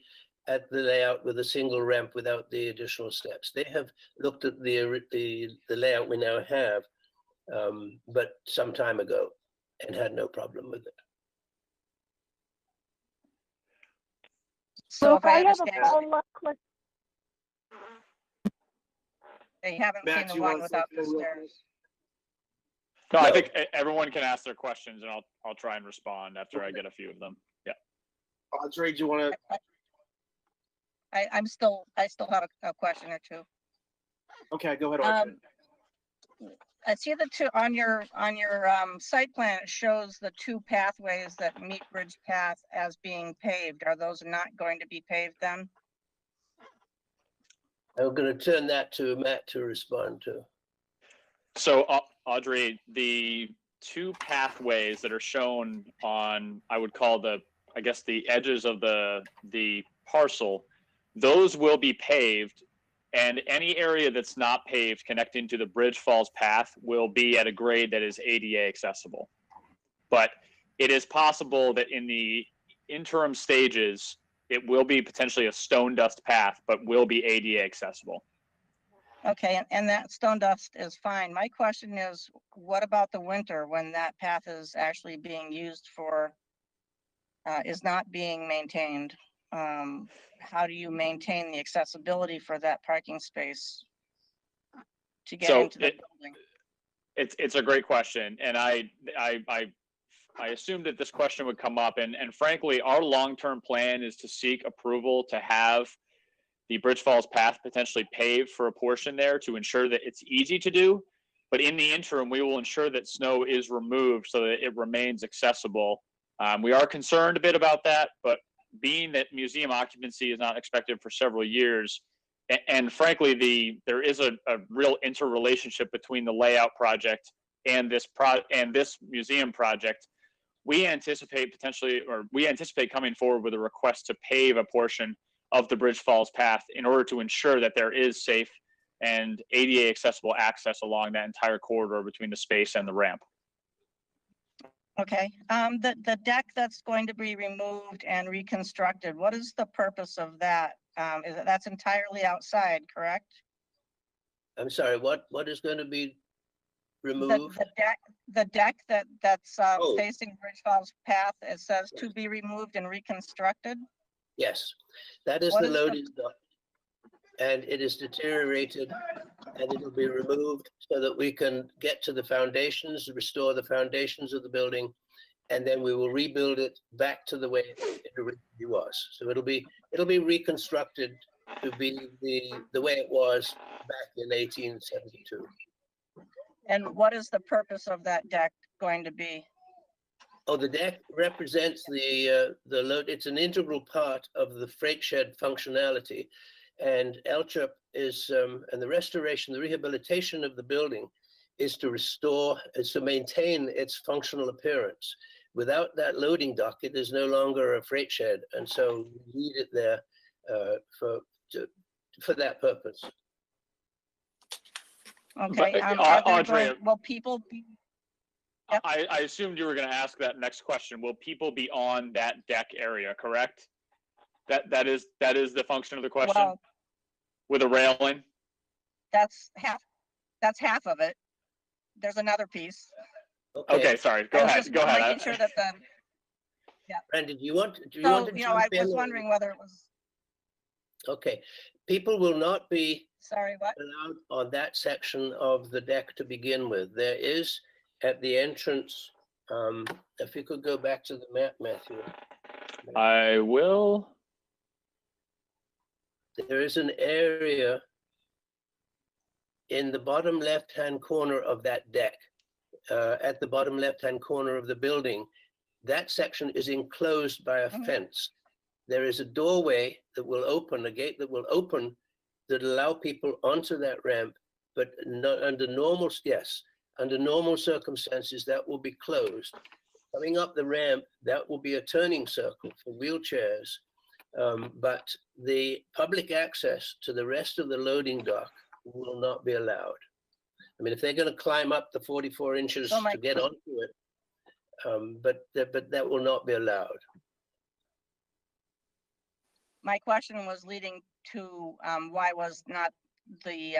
layout with a single ramp without the additional steps. They have looked at the layout we now have, but some time ago, and had no problem with it. So if I have a understand, follow-up question. they haven't Matt, seen do the you one want to without say the anything real stairs. No, I No. think everyone can ask their questions, and I'll try and respond after I get a few of them. Yeah. Audrey, do you want to? I still have a question or two. Okay, go ahead, Audrey. I see the two on your site plan. It shows the two pathways that meet Bridge Path as being paved. Are those not going to be paved then? I'm going to turn that to Matt to respond to. So, Audrey, the two pathways that are shown on, I would call the edges of the parcel, those will be paved, and any area that's not paved connecting to the Bridge Falls path will be at a grade that is ADA accessible. But it is possible that in the interim stages, it will be potentially a stone dust path, but will be ADA accessible. Okay, and that stone dust is fine. My question is, what about the winter when that path is actually being used for, is not being maintained? How do you maintain the accessibility for that parking space to get into the building? It's a great question, and I assumed that this question would come up, and frankly, our long-term plan is to seek approval to have the Bridge Falls path potentially paved for a portion there to ensure that it's easy to do. But in the interim, we will ensure that snow is removed so that it remains accessible. We are concerned a bit about that, but being that museum occupancy is not expected for several years, and frankly, there is a real interrelationship between the layout project and this museum project. We anticipate coming forward with a request to pave a portion of the Bridge Falls path in order to ensure that there is safe and ADA accessible access along that entire corridor between the space and the ramp. Okay, the deck that's going to be removed and reconstructed, what is the purpose of that? That's entirely outside, correct? I'm sorry, what is going to be The, removed? the deck that's Oh. facing Bridge Falls Path, it says to be removed and reconstructed. Yes, that is What the is the- loading dock. And it is deteriorated and it'll be removed so that we can get to the foundations, restore the foundations of the building. And then we will rebuild it back to the way it originally was. So it'll be reconstructed to be the way it was back in 1872. And what is the purpose of that deck going to be? Oh, the deck represents the load. It's an integral part of the freight shed functionality. And LCHUP is, and the restoration, the rehabilitation of the building is to maintain its functional appearance. Without that loading dock, it is no longer a freight shed. And so we need it there for that purpose. Okay, Audrey, will people be? Yep. I assumed you were going to ask that next question. Will people be on that deck area, correct? That is the function of the question? Well, with a railing? That's half of it. There's another piece. Okay, sorry. Go ahead. Go ahead. Making sure that the, Brandon, do you want to I jump in? was wondering whether it was, Okay, people will not be sorry, what? allowed on that section of the deck to begin with. There is at the entrance, if you could go back to the map, Matthew. I will. There is an area in the bottom left-hand corner of that deck, at the bottom left-hand corner of the building. That section is enclosed by a fence. There is a doorway that will open, a gate that will open that allow people onto that ramp, but not under normal, under normal circumstances, that will be closed. Coming up the ramp, that will be a turning circle for wheelchairs. But the public access to the rest of the loading dock will not be allowed. I mean, if they're going to climb up the 44 inches to get onto it, but that will not be allowed. My question was leading to why was not the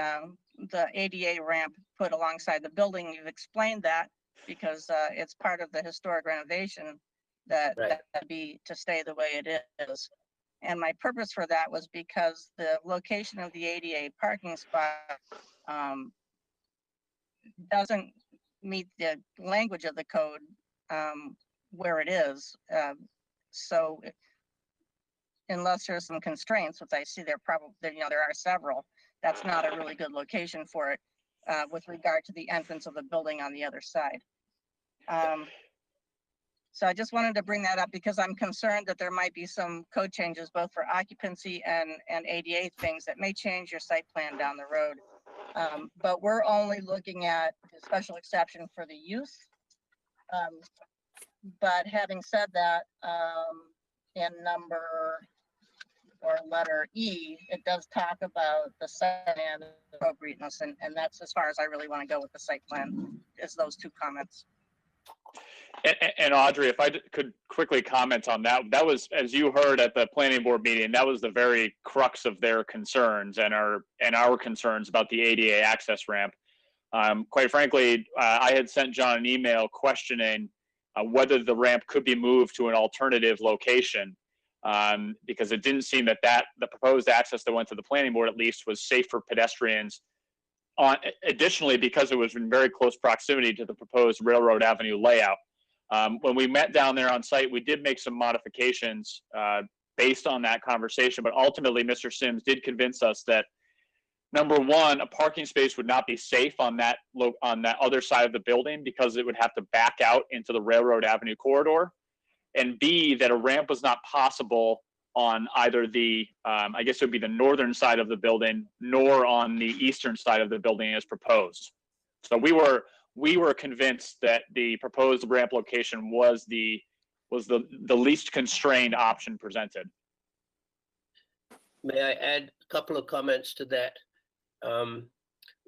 ADA ramp put alongside the building? You've explained that because it's part of the historic renovation that be to stay the way it is. And my purpose for that was because the location of the ADA parking spot doesn't meet the language of the code where it is. So unless there's some constraints, which I see there probably, there are several, that's not a really good location for it with regard to the entrance of the building on the other side. So I just wanted to bring that up because I'm concerned that there might be some code changes both for occupancy and ADA things that may change your site plan down the road. But we're only looking at the special exception for the use. But having said that, in letter E, it does talk about the site and appropriateness, and that's as far as I really want to go with the site plan, is those two comments. And Audrey, if I could quickly comment on that, that was, as you heard at the planning board meeting, that was the very crux of their concerns and our concerns about the ADA access ramp. Quite frankly, I had sent John an email questioning whether the ramp could be moved to an alternative location because it didn't seem that the proposed access that went to the planning board at least was safe for pedestrians. Additionally, because it was in very close proximity to the proposed Railroad Avenue layout. When we met down there on site, we did make some modifications based on that conversation, but ultimately Mr. Sims did convince us that number one, a parking space would not be safe on that other side of the building because it would have to back out into the Railroad Avenue corridor, and B, that a ramp was not possible on either the, I guess it would be the northern side of the building, nor on the eastern side of the building as proposed. So we were convinced that the proposed ramp location was the least constrained option presented. May I add a couple of comments to that?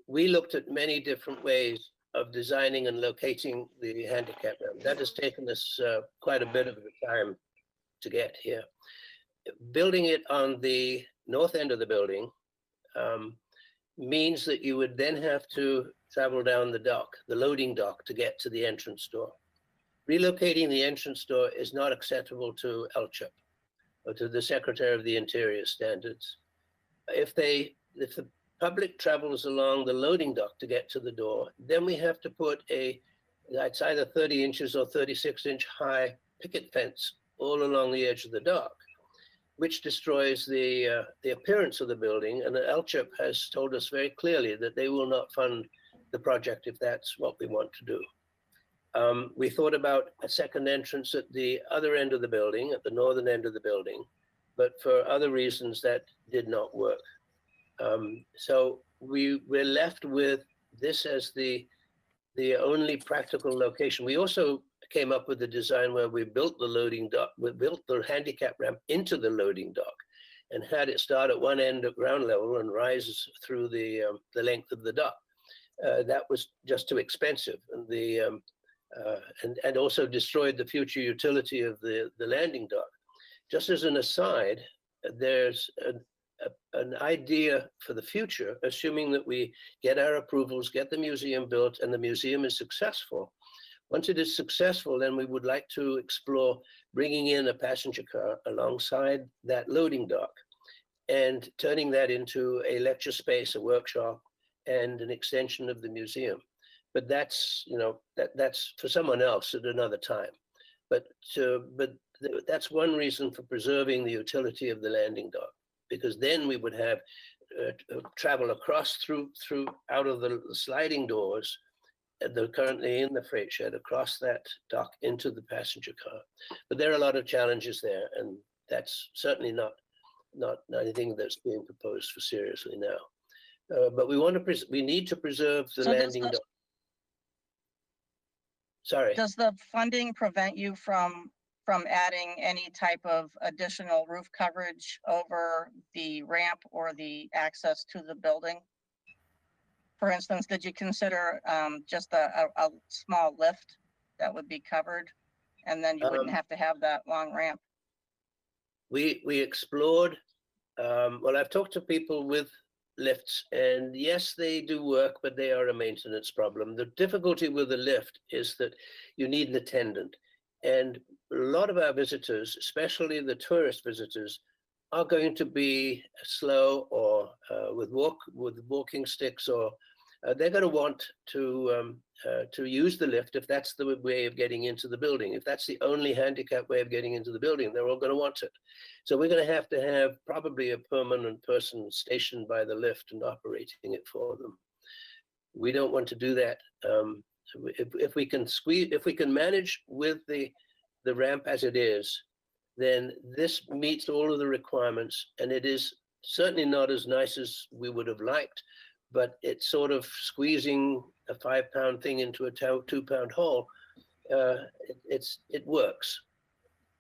We looked at many different ways of designing and locating the handicap ramp. That has taken us quite a bit of time to get here. Building it on the north end of the building means that you would then have to travel down the dock, the loading dock, to get to the entrance door. Relocating the entrance door is not acceptable to LCHIP or to the Secretary of the Interior standards. If the public travels along the loading dock to get to the door, then we have to put it's either 30 inches or 36-inch high picket fence all along the edge of the dock, which destroys the appearance of the building. And the LCHIP has told us very clearly that they will not fund the project if that's what we want to do. We thought about a second entrance at the other end of the building, at the northern end of the building, but for other reasons that did not work. So we're left with this as the only practical location. We also came up with a design where we built the loading dock, we built the handicap ramp into the loading dock and had it start at one end at ground level and rise through the length of the dock. That was just too expensive, and and also destroyed the future utility of the landing dock. Just as an aside, there's an idea for the future, assuming that we get our approvals, get the museum built, and the museum is successful. Once it is successful, then we would like to explore bringing in a passenger car alongside that loading dock and turning that into a lecture space, a workshop, and an extension of the museum. But that's, you know, that's for someone else at another time. But that's one reason for preserving the utility of the landing dock, because then we would have travel across through out of the sliding doors that are currently in the freight shed, across that dock into the passenger car. But there are a lot of challenges there, and that's certainly not anything that's being proposed for seriously now. But we need to preserve the landing dock. Sorry. Does the funding prevent you from adding any type of additional roof coverage over the ramp or the access to the building? For instance, did you consider just a small lift that would be covered, and then you wouldn't have to have that long ramp? We explored, well, I've talked to people with lifts, and yes, they do work, but they are a maintenance problem. The difficulty with the lift is that you need an attendant. And a lot of our visitors, especially the tourist visitors, are going to be slow or with walking sticks, or they're going to want to use the lift if that's the way of getting into the building. If that's the only handicap way of getting into the building, they're all going to want it. So we're going to have probably a permanent person stationed by the lift and operating it for them. We don't want to do that. If we can manage with the ramp as it is, then this meets all of the requirements, and it is certainly not as nice as we would have liked, but it's sort of squeezing a 5-pound thing into a 2-pound hole. It works.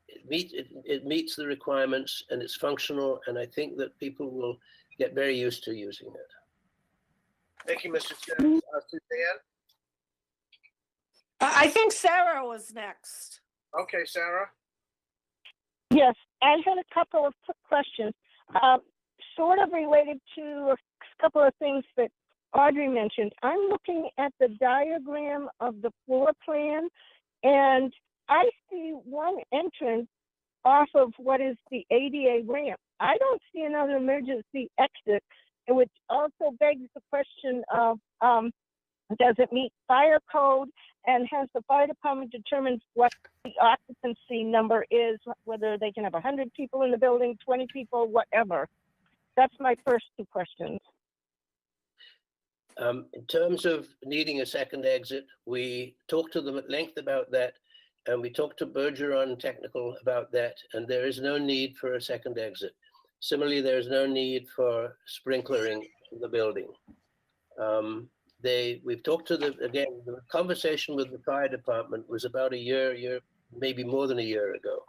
It meets the requirements, and it's functional, and I think that people will get very used to using it. Thank you, Mr. Chairman. Suzanne? I think Sarah was next. Okay, Sarah. Yes, I had a couple of quick questions, sort of related to a couple of things that Audrey mentioned. I'm looking at the diagram of the floor plan, and I see one entrance off of what is the ADA ramp. I don't see another emergency exit, which also begs the question of, does it meet fire code, and has the fire department determined what the occupancy number is, whether they can have 100 people in the building, 20 people, whatever? That's my first two questions. In terms of needing a second exit, we talked to them at length about that, and we talked to Bergeron Technical about that, and there is no need for a second exit. Similarly, there is no need for sprinklering in the building. We've talked to them, again, the conversation with the fire department was about a year, maybe more than a year ago.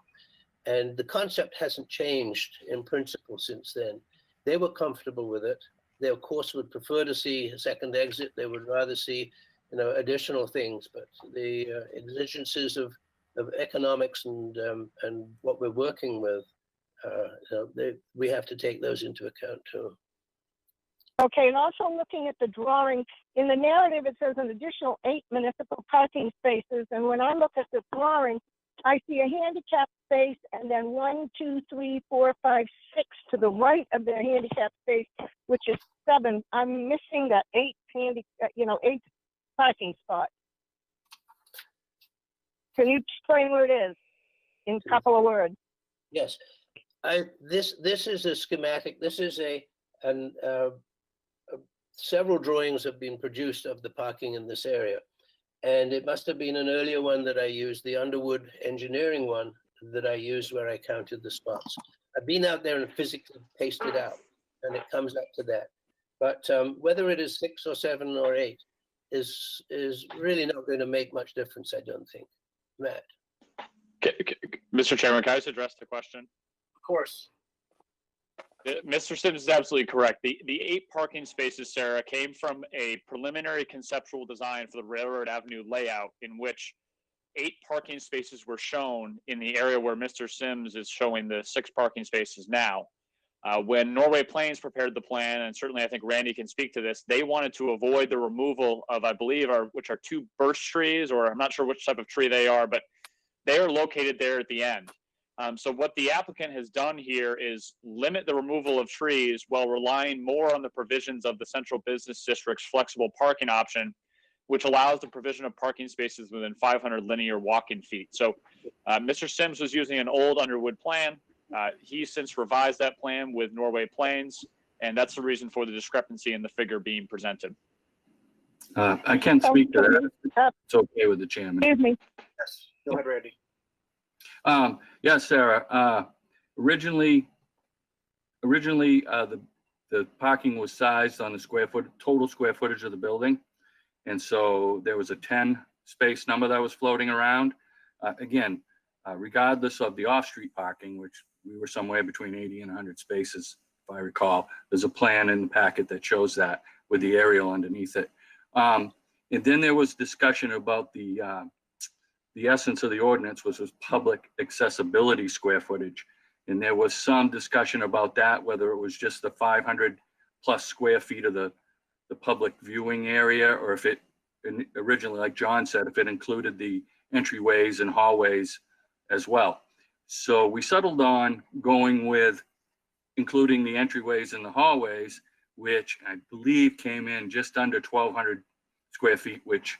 And the concept hasn't changed in principle since then. They were comfortable with it. They, of course, would prefer to see a second exit. They would rather see, additional things, but the exigencies of economics and what we're working with we have to take those into account too. Okay, and also looking at the drawing, in the narrative, it says an additional 8 municipal parking spaces. And when I look at the drawing, I see a handicap space and then 1, 2, 3, 4, 5, 6 to the right of the handicap space, which is 7. I'm missing that 8 parking spot. Can you explain where it is in a couple of words? Yes, this is a schematic. This is several drawings have been produced of the parking in this area. And it must have been an earlier one that I used, the Underwood engineering one that I used where I counted the spots. I've been out there and physically pasted out, and it comes up to that. But whether it is 6 or 7 or 8 is really not going to make much difference, I don't think. Matt. Mr. Chairman, can I just address the question? Of course. Mr. Sims is absolutely correct. The 8 parking spaces, Sarah, came from a preliminary conceptual design for the Railroad Avenue layout in which 8 parking spaces were shown in the area where Mr. Sims is showing the 6 parking spaces now. When Norway Plains prepared the plan, and certainly I think Randy can speak to this, they wanted to avoid the removal of, I believe, which are 2 birch trees, or I'm not sure which type of tree they are, but they are located there at the end. So what the applicant has done here is limit the removal of trees while relying more on the provisions of the Central Business District's flexible parking option, which allows the provision of parking spaces within 500 linear walking feet. So Mr. Sims was using an old Underwood plan. He's since revised that plan with Norway Plains, and that's the reason for the discrepancy in the figure being presented. I can speak to that. It's okay with the chairman. Excuse me. Yes, go ahead, Randy. Yes, Sarah. Originally, the parking was sized on the total square footage of the building, and so there was a 10 space number that was floating around. Again, regardless of the off-street parking, which we were somewhere between 80 and 100 spaces, if I recall. There's a plan in the packet that shows that with the aerial underneath it. And then there was discussion about the essence of the ordinance, which was public accessibility square footage. And there was some discussion about that, whether it was just the 500 plus square feet of the public viewing area, or if it originally, like John said, if it included the entryways and hallways as well. So we settled on going with including the entryways and the hallways, which I believe came in just under 1,200 square feet, which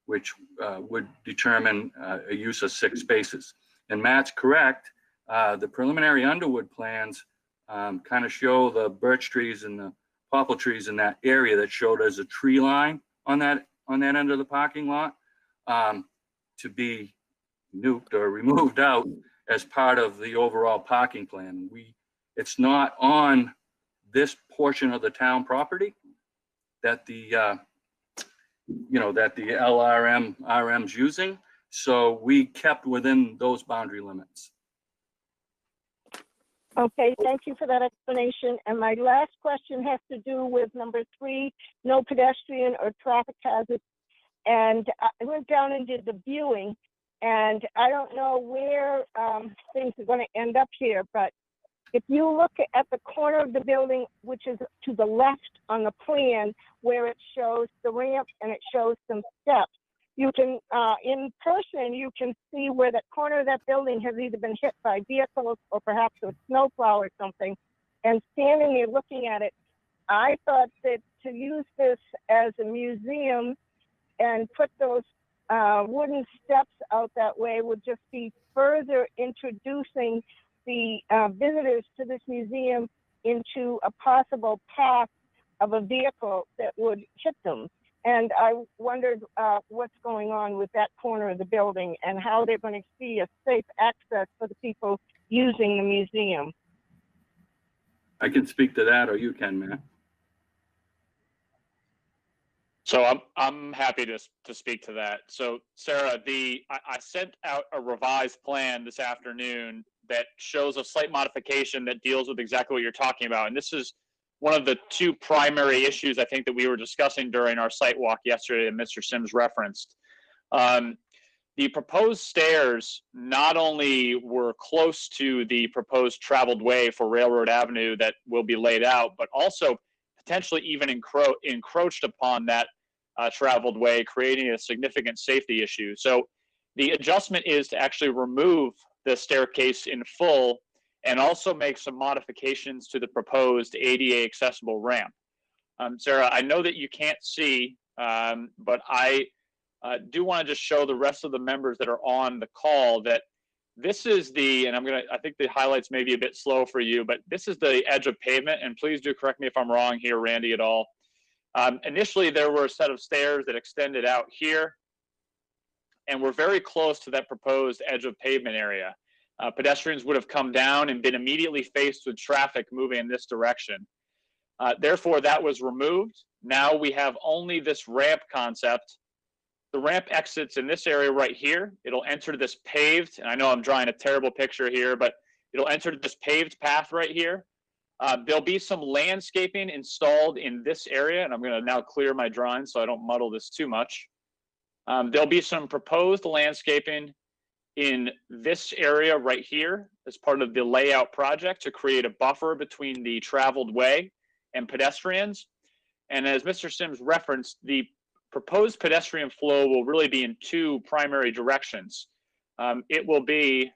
would determine a use of 6 spaces. And Matt's correct. The preliminary Underwood plans kind of show the birch trees and the poplar trees in that area that showed as a tree line on that end of the parking lot to be nuked or removed out as part of the overall parking plan. It's not on this portion of the town property that the that the RM's using. So we kept within those boundary limits. Okay, thank you for that explanation. And my last question has to do with number 3, no pedestrian or traffic hazards. And I went down and did the viewing, and I don't know where things are going to end up here, but if you look at the corner of the building, which is to the left on the plan, where it shows the ramp and it shows some steps, you can, in person, you can see where that corner of that building has either been hit by vehicles or perhaps a snowplow or something. And standing there looking at it, I thought that to use this as a museum and put those wooden steps out that way would just be further introducing the visitors to this museum into a possible path of a vehicle that would hit them. And I wondered what's going on with that corner of the building and how they're going to see a safe access for the people using the museum. I can speak to that, or you can, Matt. So I'm happy to speak to that. So Sarah, I sent out a revised plan this afternoon that shows a slight modification that deals with exactly what you're talking about. And this is one of the 2 primary issues I think that we were discussing during our site walk yesterday that Mr. Sims referenced. the proposed stairs not only were close to the proposed traveled way for Railroad Avenue that will be laid out, but also potentially even encroached upon that traveled way, creating a significant safety issue. So the adjustment is to actually remove the staircase in full and also make some modifications to the proposed ADA accessible ramp. Sarah, I know that you can't see, but I do want to just show the rest of the members that are on the call that this is the, and I think the highlights may be a bit slow for you, but this is the edge of pavement, and please do correct me if I'm wrong here, Randy, at all. Initially, there were a set of stairs that extended out here, and we're very close to that proposed edge of pavement area. Pedestrians would have come down and been immediately faced with traffic moving in this direction. Therefore, that was removed. Now we have only this ramp concept. The ramp exits in this area right here. It'll enter this paved, and I know I'm drawing a terrible picture here, but it'll enter this paved path right here. There'll be some landscaping installed in this area, and I'm going to now clear my drawing so I don't muddle this too much. There'll be some proposed landscaping in this area right here as part of the layout project to create a buffer between the traveled way and pedestrians. And as Mr. Sims referenced, the proposed pedestrian flow will really be in two primary directions. It will be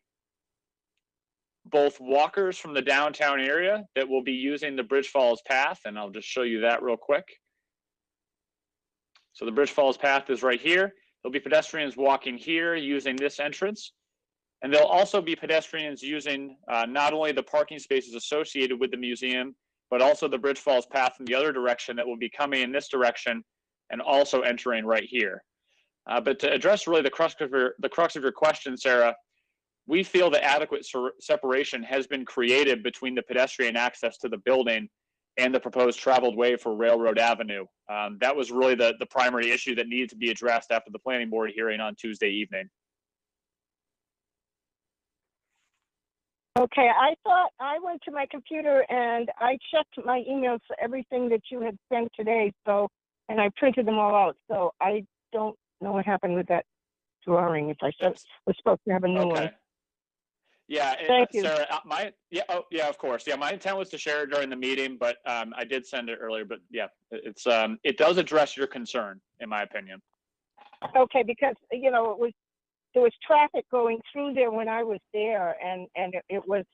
both walkers from the downtown area that will be using the Bridge Falls path, and I'll just show you that real quick. So the Bridge Falls path is right here. There'll be pedestrians walking here using this entrance. And there'll also be pedestrians using not only the parking spaces associated with the museum, but also the Bridge Falls path in the other direction that will be coming in this direction and also entering right here. But to address really the crux of your question, Sarah, we feel that adequate separation has been created between the pedestrian access to the building and the proposed traveled way for Railroad Avenue. That was really the primary issue that needed to be addressed after the planning board hearing on Tuesday evening. Okay, I thought I went to my computer and I checked my emails for everything that you had sent today. So, and I printed them all out. So I don't know what happened with that drawing. If I was supposed to have a new one. Yeah, Thank you. Sarah, of course. Yeah, my intent was to share it during the meeting, but I did send it earlier. But yeah, it does address your concern, in my opinion. Okay, because you know there was traffic going through there when I was there, and it was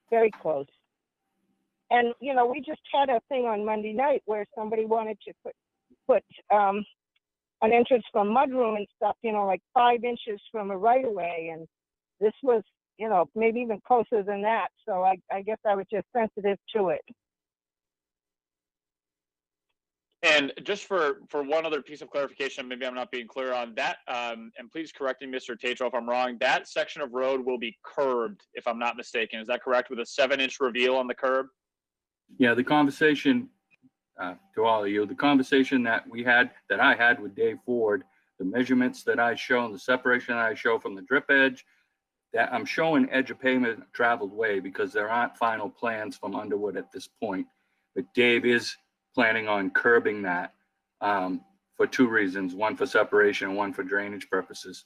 very close. And you know, we just had a thing on Monday night where somebody wanted to put an entrance from mudroom and stuff, you know, like 5 inches from a right of way, and this was, you know, maybe even closer than that. So I guess I was just sensitive to it. And just for one other piece of clarification, maybe I'm not being clear on that, and please correct me, Mr. Tatro, if I'm wrong, that section of road will be curbed, if I'm not mistaken. Is that correct, with a 7-inch reveal on the curb? Yeah, the conversation, to all of you, the conversation that I had with Dave Ford, the measurements that I show, the separation that I show from the drip edge, that I'm showing edge of pavement traveled way because there aren't final plans from Underwood at this point. But Dave is planning on curbing that for 2 reasons, one for separation and one for drainage purposes.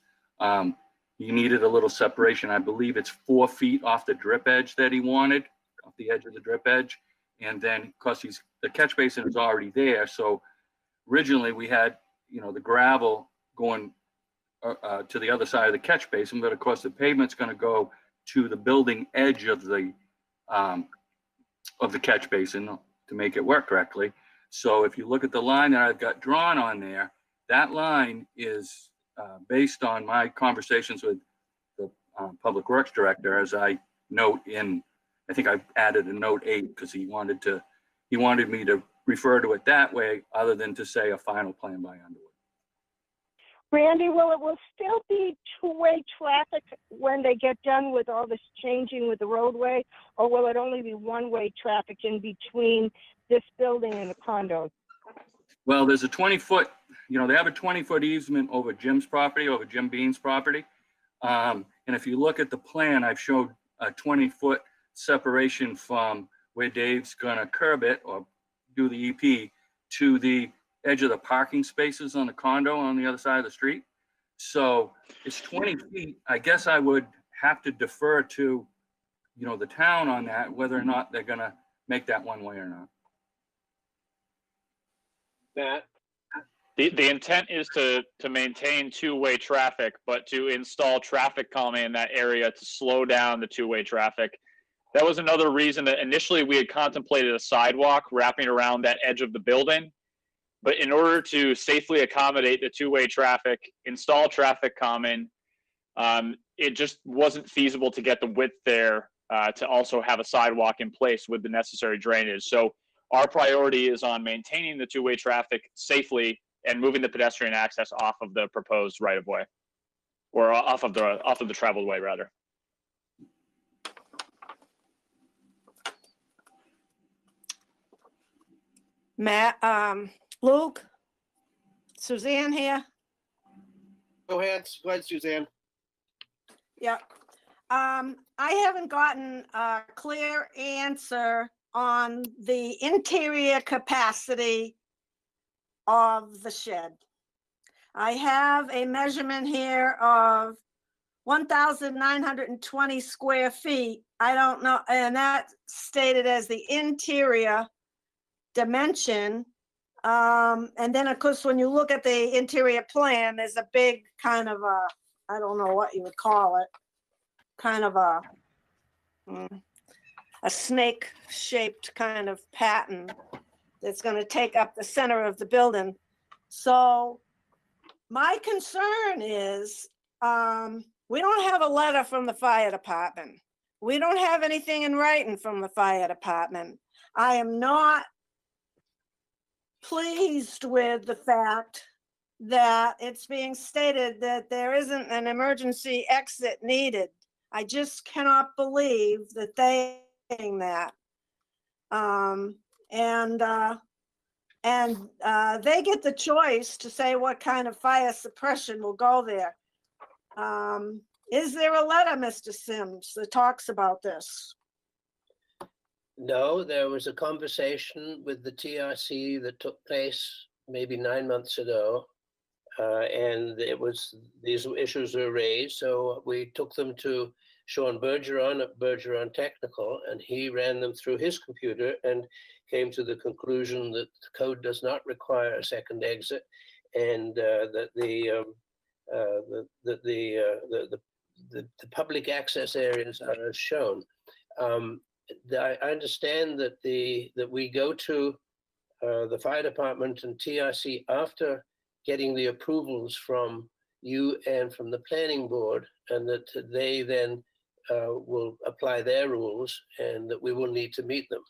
He needed a little separation. I believe it's 4 feet off the drip edge that he wanted, off the edge of the drip edge. And then, because the catch basin is already there, so originally we had, you know, the gravel going to the other side of the catch basin, but of course the pavement's going to go to the building edge of the catch basin to make it work correctly. So if you look at the line that I've got drawn on there, that line is based on my conversations with the Public Works Director, as I note in, I think I added a note 8 because he wanted me to refer to it that way, other than to say a final plan by Underwood. Randy, it will still be 2-way traffic when they get done with all this changing with the roadway, or will it only be 1-way traffic in between this building and the condos? Well, there's a 20-foot, you know, they have a 20-foot easement over Jim's property, over Jim Bean's property. And if you look at the plan, I've showed a 20-foot separation from where Dave's gonna curb it or do the EP to the edge of the parking spaces on the condo on the other side of the street. So it's 20 feet. I guess I would have to defer to, you know, the town on that, whether or not they're gonna make that one way or not. Matt? The intent is to maintain two-way traffic, but to install traffic calming in that area to slow down the two-way traffic. That was another reason that initially we had contemplated a sidewalk wrapping around that edge of the building. But in order to safely accommodate the two-way traffic, install traffic calming, it just wasn't feasible to get the width there to also have a sidewalk in place with the necessary drainage. So our priority is on maintaining the two-way traffic safely and moving the pedestrian access off of the proposed right-of-way, or off of the traveled way, rather. Matt, Luke, Suzanne here. Go ahead, Suzanne. Yeah. I haven't gotten a clear answer on the interior capacity of the shed. I have a measurement here of 1,920 square feet. I don't know, and that's stated as the interior dimension. And then of course, when you look at the interior plan, there's a big kind of a, I don't know what you would call it, kind of a snake shaped kind of pattern that's going to take up the center of the building. So my concern is we don't have a letter from the fire department. We don't have anything in writing from the fire department. I am not pleased with the fact that it's being stated that there isn't an emergency exit needed. I just cannot believe that they're saying that. They get the choice to say what kind of fire suppression will go there. Is there a letter, Mr. Sims, that talks about this? No, there was a conversation with the TRC that took place maybe 9 months ago. And it was, these issues were raised. So we took them to Sean Bergeron at Bergeron Technical, and he ran them through his computer and came to the conclusion that the code does not require a second exit, and that the public access areas are as shown. I understand that that we go to the fire department and TRC after getting the approvals from you and from the planning board, and that they then will apply their rules, and that we will need to meet them.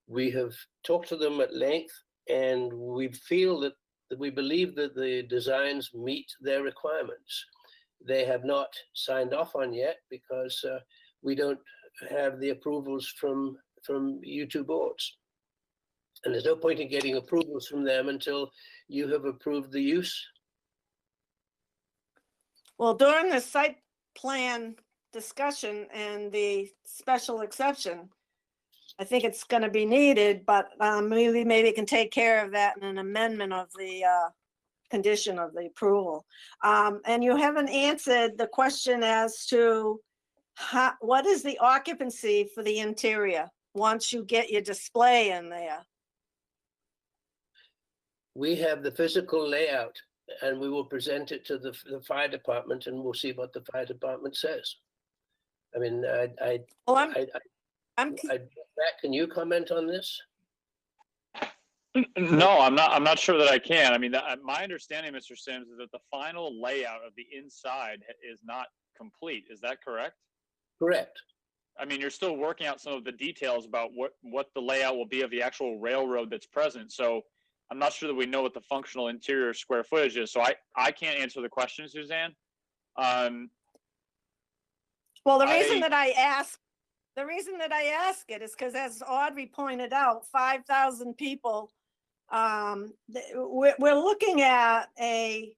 We have talked to them at length, and we feel that we believe that the designs meet their requirements. They have not signed off on yet because we don't have the approvals from you two boards. And there's no point in getting approvals from them until you have approved the use. Well, during the site plan discussion and the special exception, I think it's going to be needed, but maybe can take care of that in an amendment of the condition of the approval. And you haven't answered the question as to what is the occupancy for the interior once you get your display in there? We have the physical layout, and we will present it to the fire department, and we'll see what the fire department says. I mean, Matt, can you comment on this? No, I'm not sure that I can. I mean, my understanding, Mr. Sims, is that the final layout of the inside is not complete. Is that correct? Correct. I mean, you're still working out some of the details about what the layout will be of the actual railroad that's present. So I'm not sure that we know what the functional interior square footage is. So I can't answer the question, Suzanne. Well, the reason that I ask it is because, as Audrey pointed out, 5,000 people, we're looking at a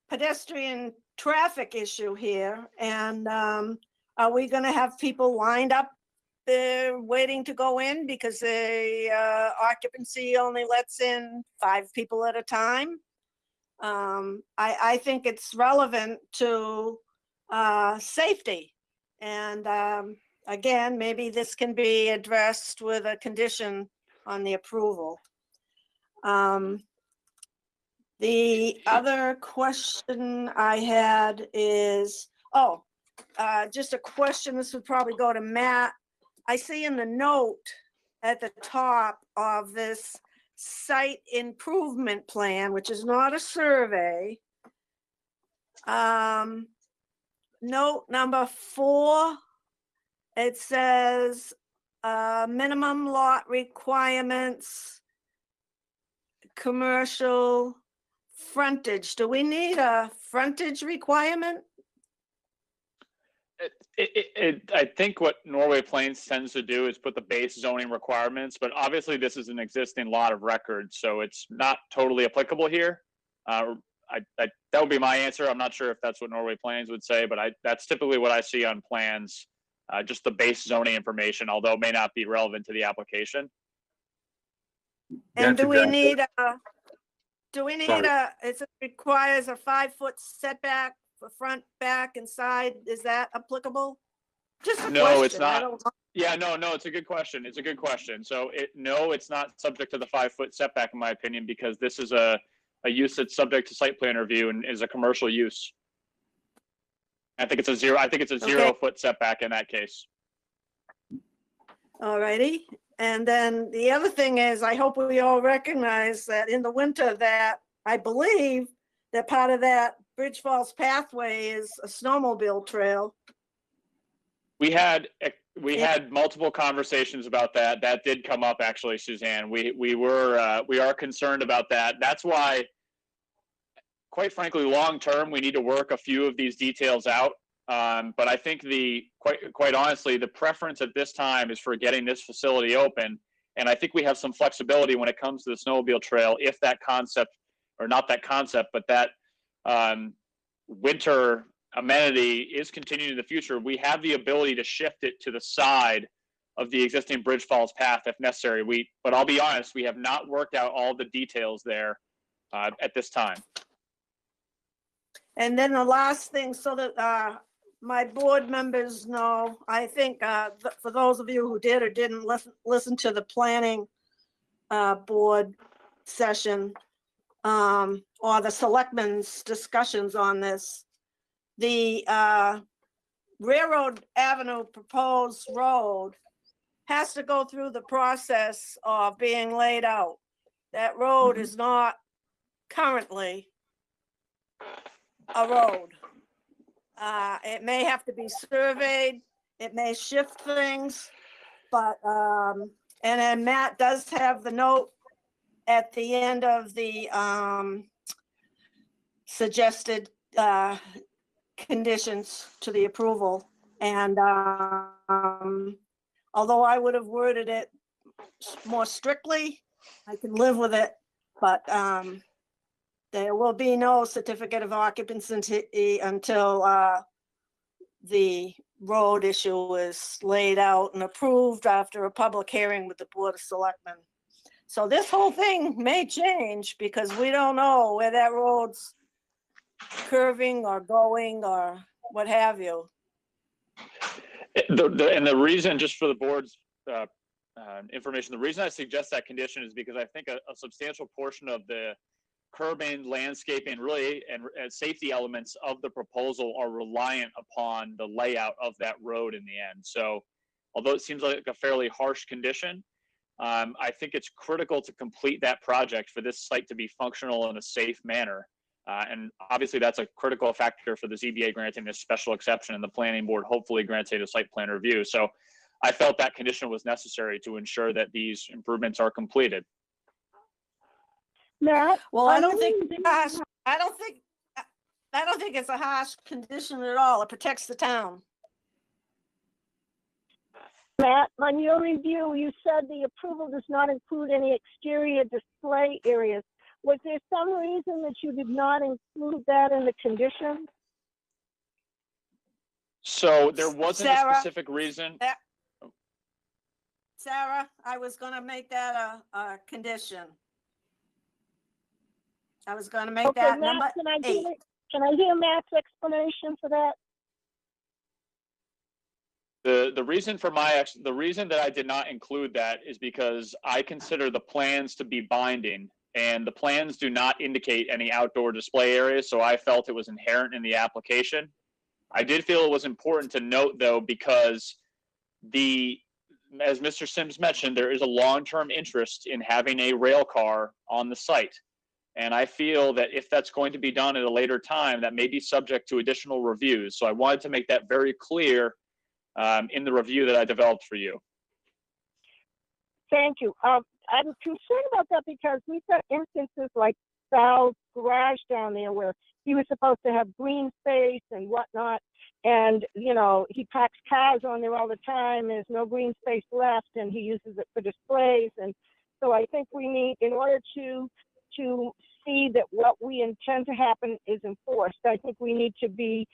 pedestrian traffic issue here. And are we going to have people lined up there waiting to go in because the occupancy only lets in 5 people at a time? I think it's relevant to safety. And again, maybe this can be addressed with a condition on the approval. The other question I had is, just a question, this would probably go to Matt. I see in the note at the top of this site improvement plan, which is not a survey, note number 4, it says minimum lot requirements, commercial frontage. Do we need a frontage requirement? I think what Norway Plains tends to do is put the base zoning requirements, but obviously this is an existing lot of record, so it's not totally applicable here. That would be my answer. I'm not sure if that's what Norway Plains would say, but that's typically what I see on plans, just the base zoning information, although it may not be relevant to the application. And That's do we exactly- need Sorry. it requires a 5-foot setback for front, back, and side? Is that applicable? Just a No, question. it's I not. don't- Yeah, no, it's a good question. It's a good question. So no, it's not subject to the 5-foot setback, in my opinion, because this is a use that's subject to site plan review and is a commercial use. I think it's a 0-foot setback in that case. All righty. And then the other thing is, I hope we all recognize that in the winter that I believe that part of that Bridge Falls pathway is a snowmobile trail. We had multiple conversations about that. That did come up, actually, Suzanne. We are concerned about that. That's why, quite frankly, long term, we need to work a few of these details out. But I think quite honestly, the preference at this time is for getting this facility open. And I think we have some flexibility when it comes to the snowmobile trail, if that concept, or not that concept, but that winter amenity is continuing in the future. We have the ability to shift it to the side of the existing Bridge Falls path if necessary. But I'll be honest, we have not worked out all the details there at this time. And then the last thing, so that my board members know, I think for those of you who did or didn't listen to the planning board session or the selectmen's discussions on this, the Railroad Avenue proposed road has to go through the process of being laid out. That road is not currently a road. It may have to be surveyed, it may shift things, but, and then Matt does have the note at the end of the suggested conditions to the approval. And although I would have worded it more strictly, I can live with it, but there will be no certificate of occupancy until the road issue is laid out and approved after a public hearing with the Board of Selectmen. So this whole thing may change because we don't know where that road's curving or going or what have you. And the reason, just for the board's information, the reason I suggest that condition is because I think a substantial portion of the curbing, landscaping, really, and safety elements of the proposal are reliant upon the layout of that road in the end. So although it seems like a fairly harsh condition, I think it's critical to complete that project for this site to be functional in a safe manner. And obviously that's a critical factor for the ZBA granting this special exception and the planning board hopefully granting a site plan review. So I felt that condition was necessary to ensure that these improvements are completed. Matt? Well, I don't think it's a harsh condition at all. It protects the town. Matt, on your review, you said the approval does not include any exterior display areas. Was there some reason that you did not include that in the condition? So there wasn't Sarah, a specific reason. Sarah, I was gonna make that a condition. I was gonna make Okay, that Matt, number can I 8. hear Matt's explanation for that? The reason for the reason that I did not include that is because I consider the plans to be binding, and the plans do not indicate any outdoor display areas, so I felt it was inherent in the application. I did feel it was important to note, though, because as Mr. Sims mentioned, there is a long-term interest in having a rail car on the site. And I feel that if that's going to be done at a later time, that may be subject to additional reviews. So I wanted to make that very clear in the review that I developed for you. Thank you. I'm concerned about that because we've got instances like Sal's garage down there where he was supposed to have green space and whatnot. And, you know, he parks cars on there all the time. There's no green space left and he uses it for displays. And so I think we need, in order to see that what we intend to happen is enforced, I think we need to be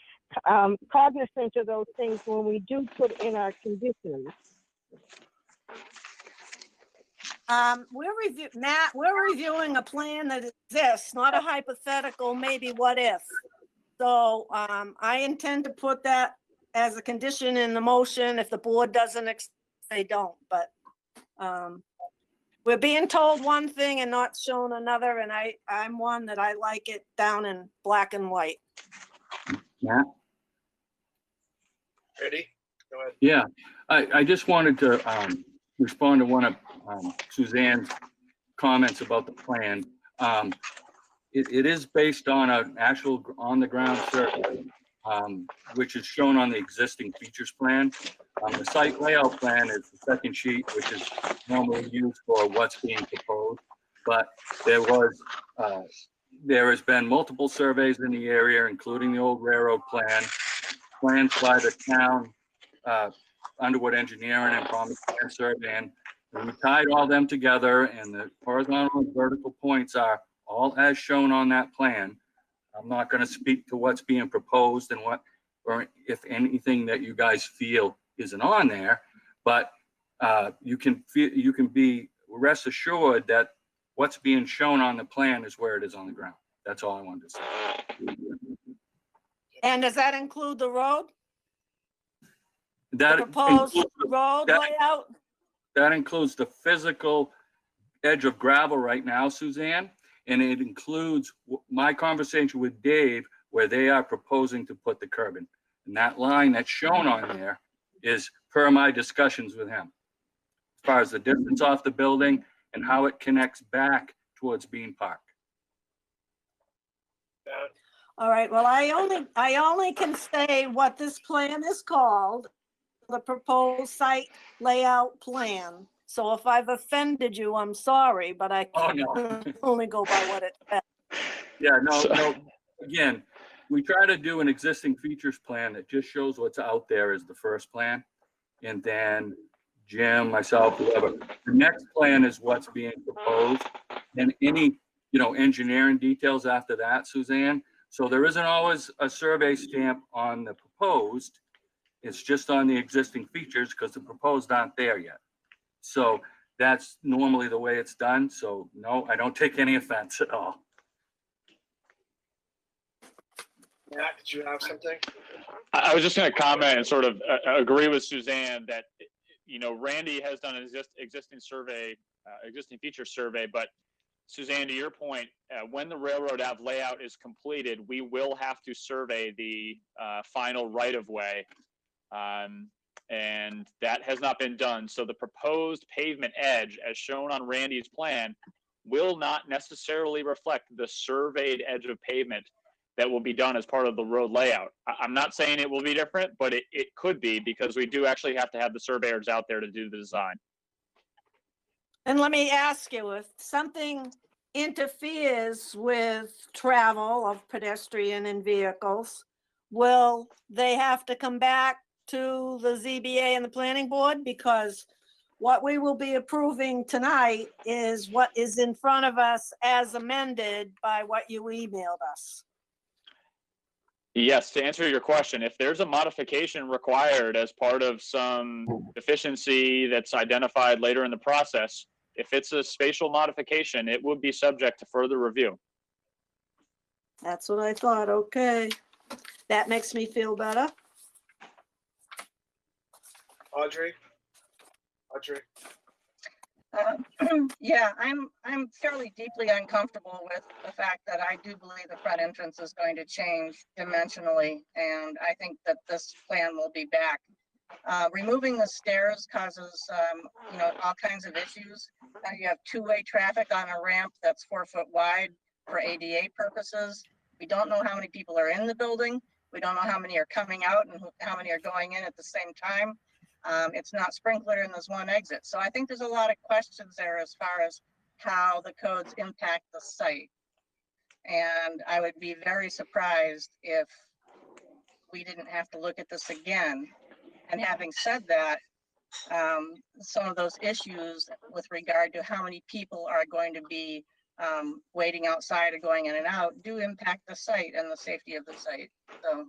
cognizant of those things when we do put in our conditions. Matt, we're reviewing a plan that exists, not a hypothetical, maybe what if. So I intend to put that as a condition in the motion. If the board doesn't, they don't, but we're being told one thing and not shown another, and I'm one that I like it down in black and white. Matt? Ready? Go ahead. Yeah, I just wanted to respond to one of Suzanne's comments about the plan. It is based on an actual on-the-ground survey, which is shown on the existing features plan. The site layout plan is the second sheet, which is normally used for what's being proposed. But there has been multiple surveys in the area, including the old railroad plan, plans by the town, Underwood Engineering and Promise Plan Surveying. And we tied all them together, and the horizontal and vertical points are all as shown on that plan. I'm not going to speak to what's being proposed and what, or if anything that you guys feel isn't on there, but you can be rest assured that what's being shown on the plan is where it is on the ground. That's all I wanted to say. And does that include the road? That The proposed includes road layout? That includes the physical edge of gravel right now, Suzanne, and it includes my conversation with Dave where they are proposing to put the curb in. And that line that's shown on there is per my discussions with him, as far as the distance off the building and how it connects back towards Bean Park. All right, well, I only can say what this plan is called, the proposed site layout plan. So if I've offended you, I'm sorry, but I can only go by what it says. Yeah, no, again, we try to do an existing features plan that just shows what's out there as the first plan. And then Jim, myself, whoever, the next plan is what's being proposed, and any, engineering details after that, Suzanne. So there isn't always a survey stamp on the proposed. It's just on the existing features because the proposed aren't there yet. So that's normally the way it's done. So no, I don't take any offense at all. Matt, did you have something? I was just going to comment and sort of agree with Suzanne that, Randy has done an existing survey, existing feature survey, but Suzanne, to your point, when the railroad ave layout is completed, we will have to survey the final right-of-way, and that has not been done. So the proposed pavement edge, as shown on Randy's plan, will not necessarily reflect the surveyed edge of pavement that will be done as part of the road layout. I'm not saying it will be different, but it could be, because we do actually have to have the surveyors out there to do the design. And let me ask you, if something interferes with travel of pedestrian and vehicles, will they have to come back to the ZBA and the planning board? Because what we will be approving tonight is what is in front of us as amended by what you emailed us. Yes, to answer your question, if there's a modification required as part of some deficiency that's identified later in the process, if it's a spatial modification, it would be subject to further review. That's what I thought. Okay. That makes me feel better. Audrey? Yeah, I'm fairly deeply uncomfortable with the fact that I do believe the front entrance is going to change dimensionally, and I think that this plan will be back. Removing the stairs causes, all kinds of issues. You have two-way traffic on a ramp that's 4 foot wide for ADA purposes. We don't know how many people are in the building. We don't know how many are coming out and how many are going in at the same time. It's not sprinkler and there's one exit. So I think there's a lot of questions there as far as how the codes impact the site. And I would be very surprised if we didn't have to look at this again. And having said that, some of those issues with regard to how many people are going to be waiting outside or going in and out do impact the site and the safety of the site. So,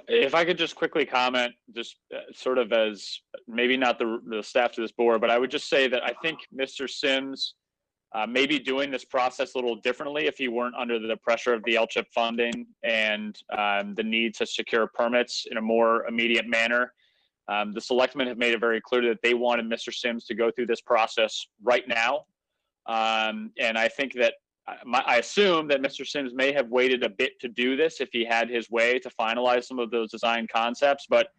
if I could just quickly comment, just sort of as maybe not the staff to this board, but I would just say that I think Mr. Sims may be doing this process a little differently if he weren't under the pressure of the LCHIP funding and the need to secure permits in a more immediate manner. The selectmen have made it very clear that they wanted Mr. Sims to go through this process right now. And I think that I assume that Mr. Sims may have waited a bit to do this if he had his way to finalize some of those design concepts. But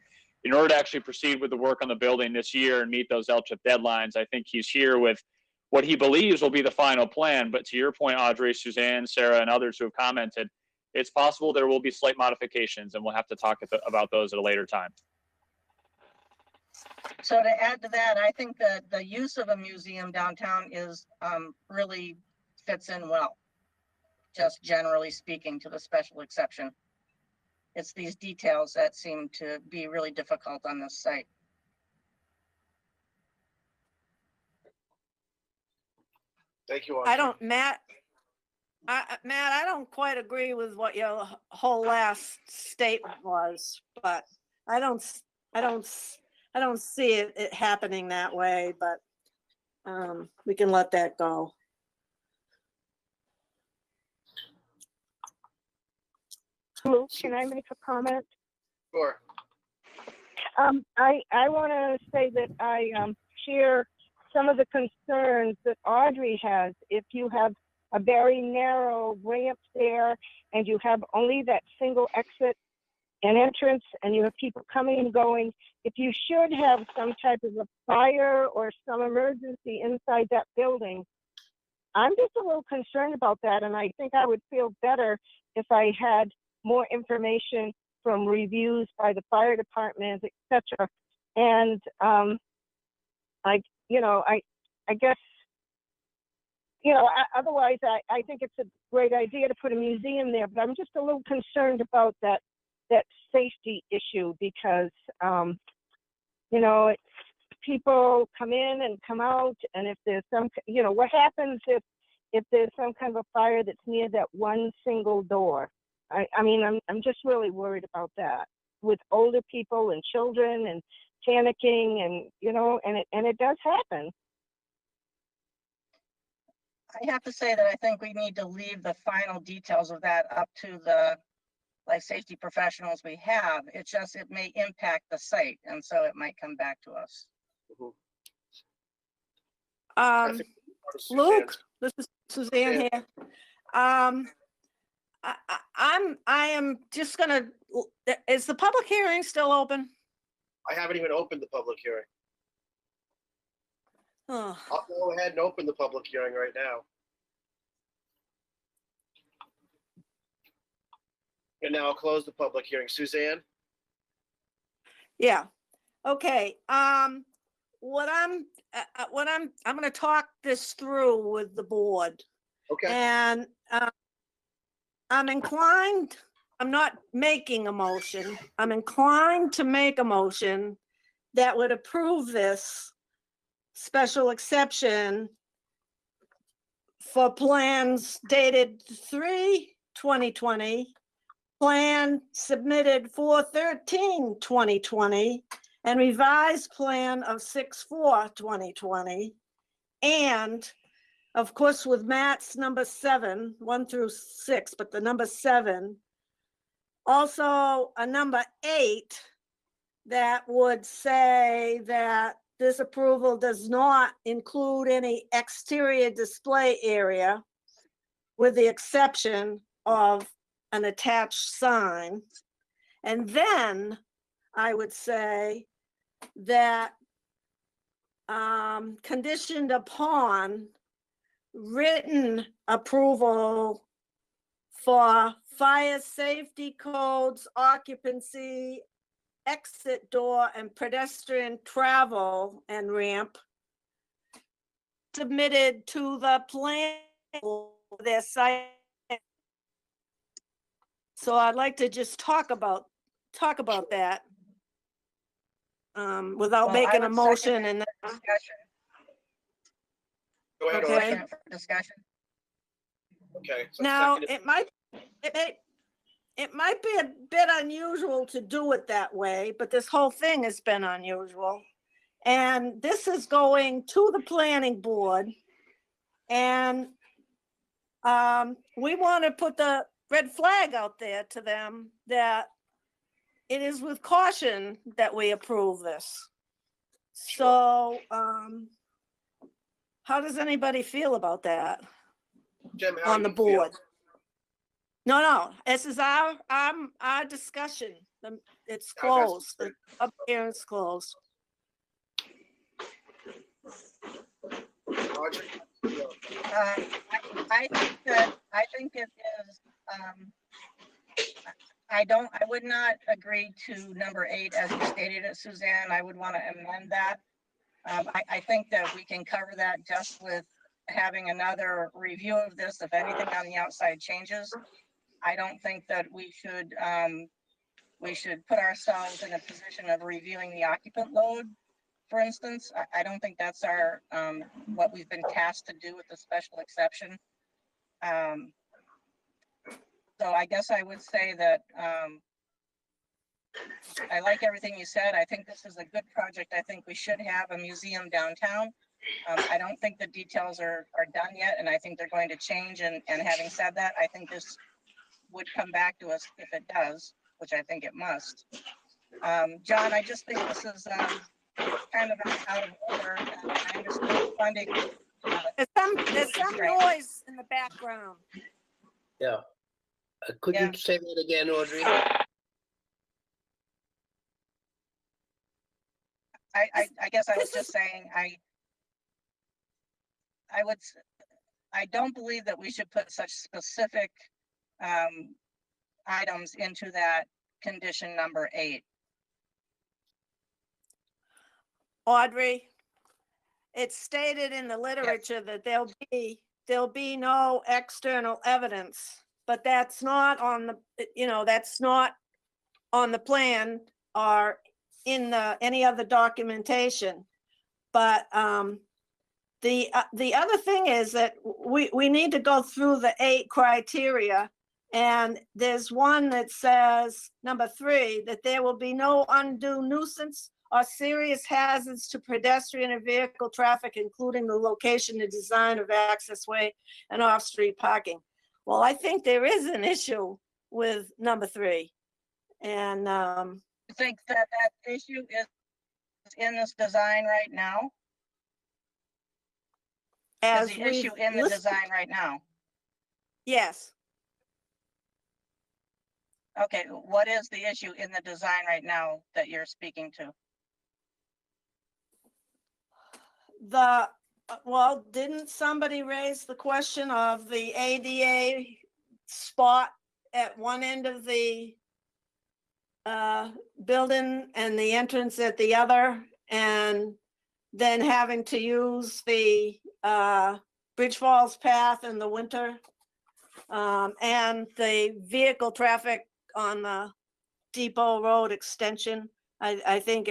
in order to actually proceed with the work on the building this year and meet those LCHIP deadlines, I think he's here with what he believes will be the final plan. But to your point, Audrey, Suzanne, Sarah, and others who have commented, it's possible there will be slight modifications, and we'll have to talk about those at a later time. so to add to that, I think that the use of a museum downtown is really fits in well, just generally speaking, to the special exception. It's these details that seem to be really difficult on this site. Thank you, Audrey. Matt, I don't quite agree with what your whole last statement was, but I don't see it happening that way, but we can let that go. Lou, can I make a comment? Sure. I want to say that I share some of the concerns that Audrey has. If you have a very narrow ramp there and you have only that single exit and entrance and you have people coming and going, if you should have some type of a fire or some emergency inside that building, I'm just a little concerned about that. And I think I would feel better if I had more information from reviews by the fire department, etc. And I guess, otherwise I think it's a great idea to put a museum there, but I'm just a little concerned about that safety issue because, people come in and come out, and if there's some, what happens if there's some kind of a fire that's near that one single door? I'm just really worried about that with older people and children and panicking and it does happen. I have to say that I think we need to leave the final details of that up to the life safety professionals we have. It may impact the site, and so it might come back to us. Luke, this is Suzanne here. I am just gonna, is the public hearing still open? I haven't even opened the public hearing. Oh, I'll go ahead and open the public hearing right now. And now I'll close the public hearing. Suzanne? yeah. Okay. I'm gonna talk this through with the board. Okay. And I'm inclined, I'm not making a motion. I'm inclined to make a motion that would approve this special exception for plans dated 3/2020, plan submitted 4/13/2020, and revised plan of 6/4/2020, and of course, with Matt's number 7, 1 through 6, but the number 7, also a number 8 that would say that this approval does not include any exterior display area with the exception of an attached sign. And then I would say that conditioned upon written approval for fire safety codes, occupancy, exit door, and pedestrian travel and ramp submitted to the plan for their site. So I'd like to just talk about that without Well, I making a would second motion that and discussion. Go ahead, Okay. Audrey. Motion for discussion. Okay. so now second- it might be a bit unusual to do it that way, but this whole thing has been unusual. And this is going to the planning board. And we want to put the red flag out there to them that it is with caution that we approve this. So how does anybody feel about that Jim, how on do the you feel? board? No, this is our discussion. It's No, that's closed. The up here is closed. Audrey? I think it is, I would not agree to number 8 as you stated it, Suzanne. I would want to amend that. I think that we can cover that just with having another review of this, if anything on the outside changes. I don't think that we should put ourselves in a position of reviewing the occupant load, for instance. I don't think that's our, what we've been tasked to do with the special exception. So I guess I would say that I like everything you said. I think this is a good project. I think we should have a museum downtown. I don't think the details are done yet, and I think they're going to change. And having said that, I think this would come back to us if it does, which I think it must. John, I just think this is kind of out of order. I understand funding. There's some noise in the background. Yeah. Could Yeah. you say that again, Audrey? I guess I was just saying, I don't believe that we should put such specific items into that condition number 8. Audrey, it's stated in the literature that there'll be no external evidence, but that's not on the, that's not on the plan or in any other documentation. But the other thing is that we need to go through the 8 criteria, and there's one that says, number 3, that there will be no undue nuisance or serious hazards to pedestrian and vehicle traffic, including the location and design of access way and off-street parking. Well, I think there is an issue with number 3. And I think that issue is in this design right now. Is the issue in the design right now? Yes. Okay, what is the issue in the design right now that you're speaking to? Well, didn't somebody raise the question of the ADA spot at one end of the building and the entrance at the other, and then having to use the Bridge Falls path in the winter, and the vehicle traffic on the Depot Road extension? I think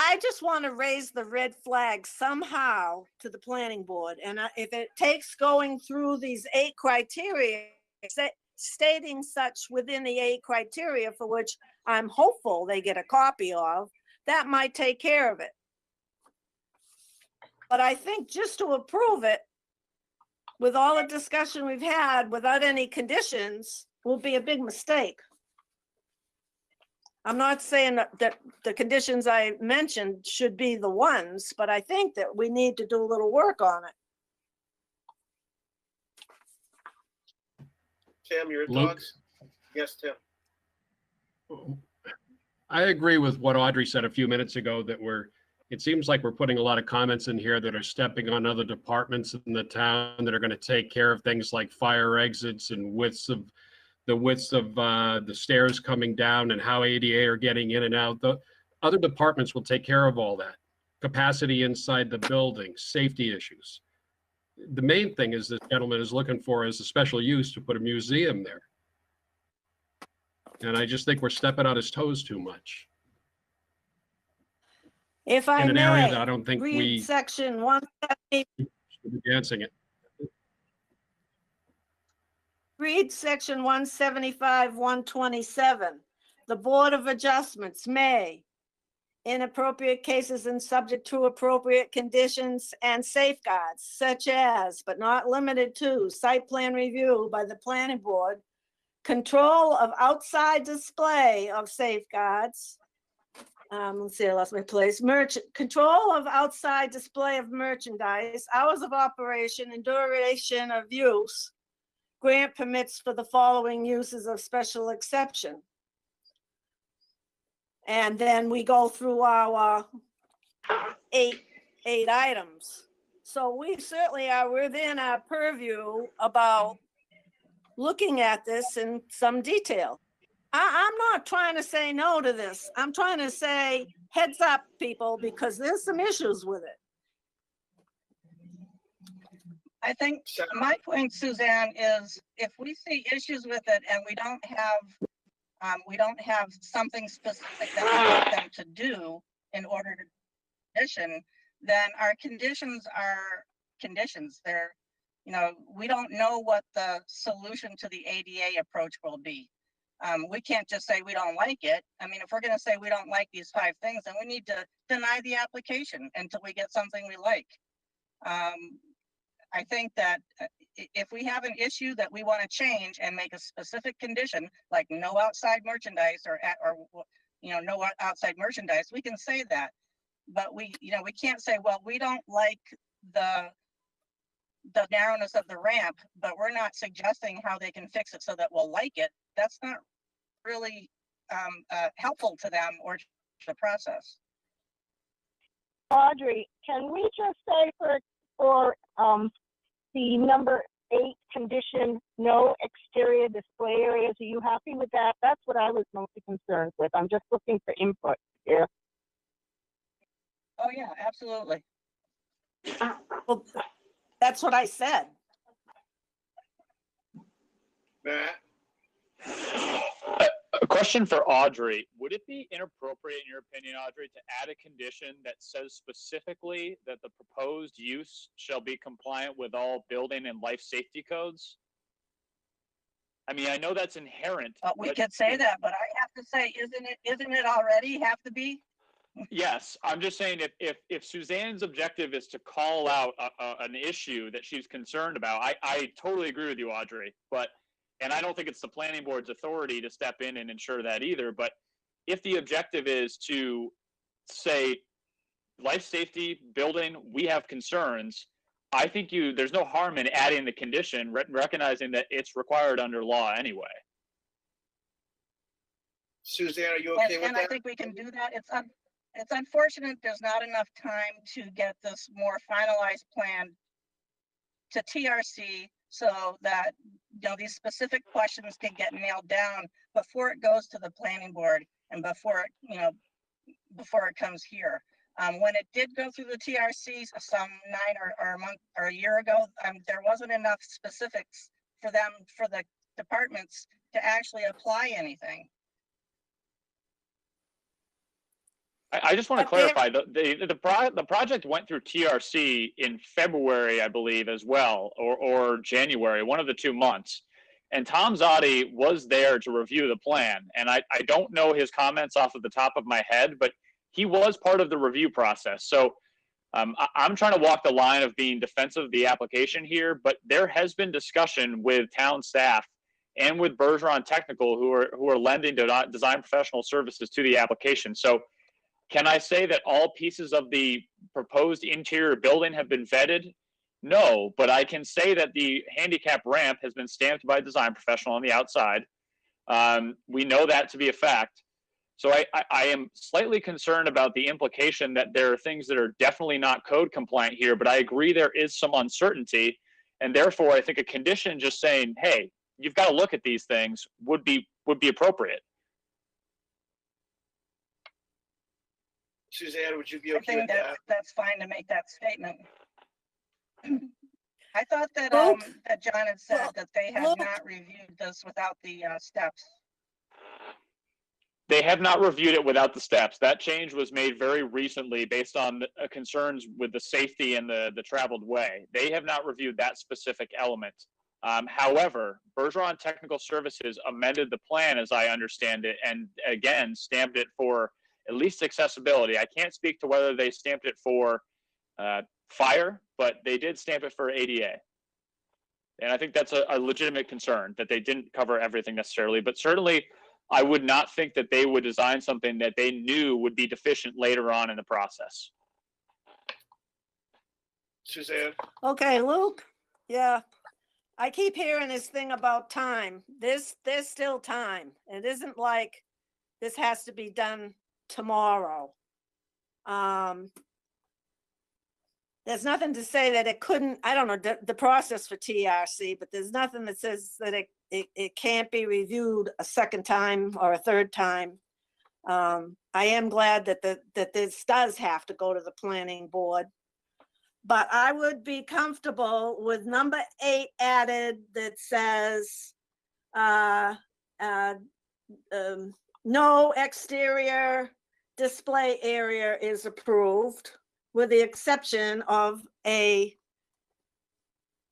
I just want to raise the red flag somehow to the planning board. And if it takes going through these 8 criteria, stating such within the 8 criteria, for which I'm hopeful they get a copy of, that might take care of it. But I think just to approve it, with all the discussion we've had without any conditions will be a big mistake. I'm not saying that the conditions I mentioned should be the ones, but I think that we need to do a little work on it. Tim, your Luke? thoughts? Yes, Tim. I agree with what Audrey said a few minutes ago, that it seems like we're putting a lot of comments in here that are stepping on other departments in the town that are going to take care of things like fire exits and the widths of the stairs coming down and how ADA are getting in and out. The other departments will take care of all that. Capacity inside the building, safety issues. The main thing is this gentleman is looking for is a special use to put a museum there. And I just think we're stepping on his toes too much. If I In an area that I may, don't think read we section 170, should be dancing it. read section 175, 127. The Board of Adjustments may, in appropriate cases and subject to appropriate conditions and safeguards, such as, but not limited to, site plan review by the planning board, control of outside display of safeguards. Let's see, I lost my place. Control of outside display of merchandise, hours of operation and duration of use. Grant permits for the following uses of special exception. And then we go through our eight items. So we certainly are within our purview about looking at this in some detail. I'm not trying to say no to this. I'm trying to say heads up, people, because there's some issues with it. I think my point, Suzanne, is if we see issues with it and we don't have something specific that we want them to do in order to condition, then our conditions are conditions. They're, we don't know what the solution to the ADA approach will be. We can't just say we don't like it. I mean, if we're going to say we don't like these 5 things, then we need to deny the application until we get something we like. I think that if we have an issue that we want to change and make a specific condition, like no outside merchandise or no outside merchandise, we can say that. But we can't say, well, we don't like the narrowness of the ramp, but we're not suggesting how they can fix it so that we'll like it. That's not really helpful to them or to the process. Audrey, can we just say for the number 8 condition, no exterior display areas? Are you happy with that? That's what I was mostly concerned with. I'm just looking for input here. Oh yeah, absolutely. Well, that's what I said. Matt? A question for Audrey. Would it be inappropriate, in your opinion, Audrey, to add a condition that says specifically that the proposed use shall be compliant with all building and life safety codes? I mean, I know that's inherent. We could say that, but I have to say, isn't it already have to be? Yes, I'm just saying if Suzanne's objective is to call out an issue that she's concerned about, I totally agree with you, Audrey, and I don't think it's the planning board's authority to step in and ensure that either. But if the objective is to say life safety building, we have concerns, I think there's no harm in adding the condition, recognizing that it's required under law anyway. Suzanne, are you okay with that? And I think we can do that. It's unfortunate there's not enough time to get this more finalized plan to TRC so that these specific questions can get nailed down before it goes to the planning board and before it comes here. When it did go through the TRC some 9 or a month or a year ago, there wasn't enough specifics for the departments to actually apply anything. I just want to clarify, the project went through TRC in February, I believe, as well, or January, one of the 2 months. And Tom Zotti was there to review the plan. And I don't know his comments off of the top of my head, but he was part of the review process. So I'm trying to walk the line of being defensive of the application here, but there has been discussion with town staff and with Bergeron Technical who are lending design professional services to the application. So can I say that all pieces of the proposed interior building have been vetted? No, but I can say that the handicap ramp has been stamped by a design professional on the outside. We know that to be a fact. So I am slightly concerned about the implication that there are things that are definitely not code compliant here, but I agree there is some uncertainty. And therefore, I think a condition just saying, hey, you've got to look at these things would be appropriate. Suzanne, would you be I okay think with that? that's fine to make that statement. I thought that, Luke? that John had said that they had Luke? not reviewed this without the, steps. They have not reviewed it without the steps. That change was made very recently based on concerns with the safety and the traveled way. They have not reviewed that specific element. However, Bergeron Technical Services amended the plan, as I understand it, and again, stamped it for at least accessibility. I can't speak to whether they stamped it for fire, but they did stamp it for ADA. And I think that's a legitimate concern that they didn't cover everything necessarily, but certainly I would not think that they would design something that they knew would be deficient later on in the process. Suzanne? Okay, Luke? Yeah. I keep hearing this thing about time. There's still time. It isn't like this has to be done tomorrow. There's nothing to say that it couldn't, I don't know the process for TRC, but there's nothing that says that it can't be reviewed a second time or a third time. I am glad that this does have to go to the planning board. But I would be comfortable with number 8 added that says no exterior display area is approved, with the exception of a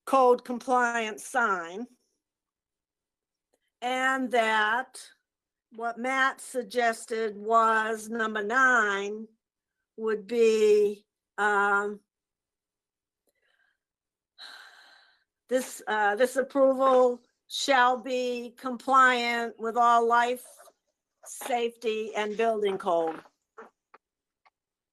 code compliant sign. And that what Matt suggested was number 9 would be this approval shall be compliant with all life, safety, and building code.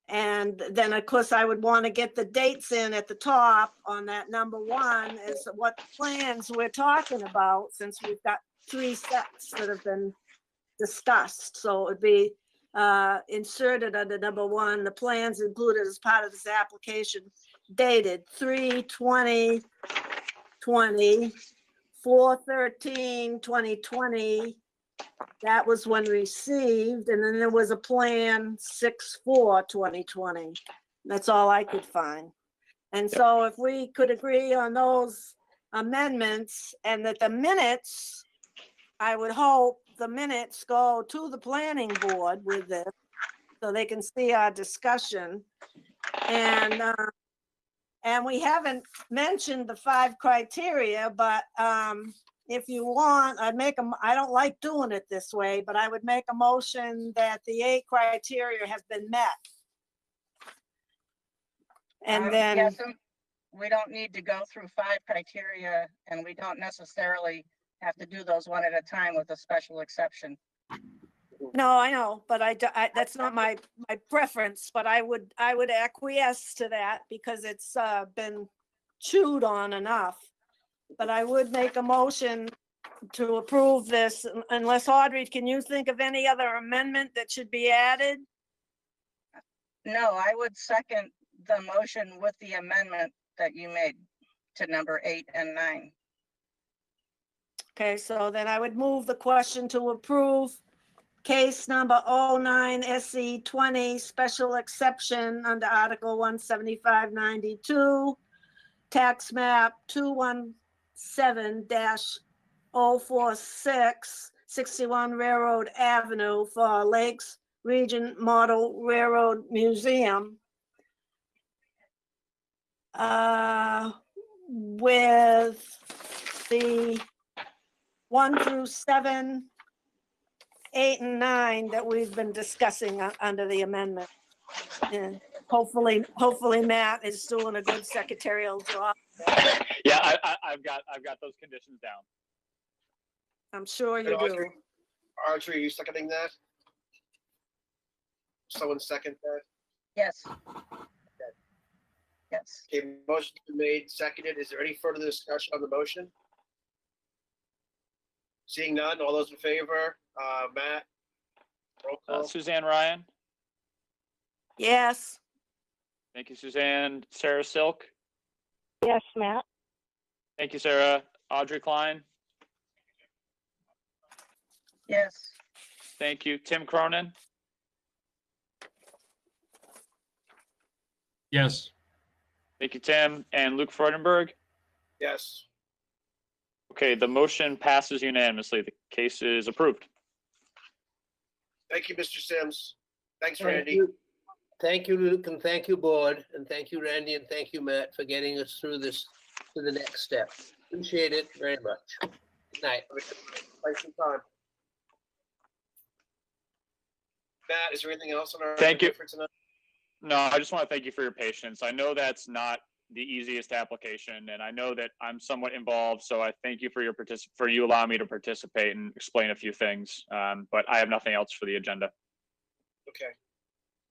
And then, of course, I would want to get the dates in at the top on that number 1 is what plans we're talking about, since we've got 3 sets that have been discussed. So it'd be inserted under number 1, the plans included as part of this application dated 3/20/20, 4/13/2020. That was when received, and then there was a plan 6/4/2020. That's all I could find. And so if we could agree on those amendments, and that the minutes, I would hope the minutes go to the planning board with this, so they can see our discussion. And we haven't mentioned the 5 criteria, but if you want, I'd make them, I don't like doing it this way, but I would make a motion that the 8 criteria have been met. And then. Yes, we don't need to go through 5 criteria, and we don't necessarily have to do those one at a time with a special exception. No, I know, but that's not my preference, but I would acquiesce to that because it's been chewed on enough. But I would make a motion to approve this, unless Audrey, can you think of any other amendment that should be added? No, I would second the motion with the amendment that you made to number 8 and 9. Okay, so then I would move the question to approve case number 09 SE 20 special exception under Article 17592, tax map 217-046, 61 Railroad Avenue for Lakes Region Model Railroad Museum. With the 1 through 7, 8 and 9 that we've been discussing under the amendment. And hopefully Matt is doing a good secretarial job. Yeah, I've got those conditions down. I'm sure you And do. Audrey, are you seconding that? Someone second that? Yes. Yes. Okay, motion made, seconded. Is there any further discussion on the motion? Seeing none, all those in favor, Matt? Roll call. Suzanne Ryan. Yes, Thank you, Suzanne. Sarah Silk. Yes, Matt. Thank you, Sarah. Audrey Klein. Yes. Thank you. Tim Cronin. Yes. Thank you, Tim. And Luke Freudenberg. Yes. Okay, the motion passes unanimously. The case is approved. Thank you, Mr. Sims. Thanks, Thank Randy. you. Thank you, Luke, and thank you, board, and thank you, Randy, and thank you, Matt, for getting us through this to the next step. Appreciate it very much. Good night. Thanks for your time. Matt, is there anything else on our Thank you. agenda for tonight? No, I just want to thank you for your patience. I know that's not the easiest application, and I know that I'm somewhat involved, so I thank you for you allowing me to participate and explain a few things. But I have nothing else for the agenda. Okay.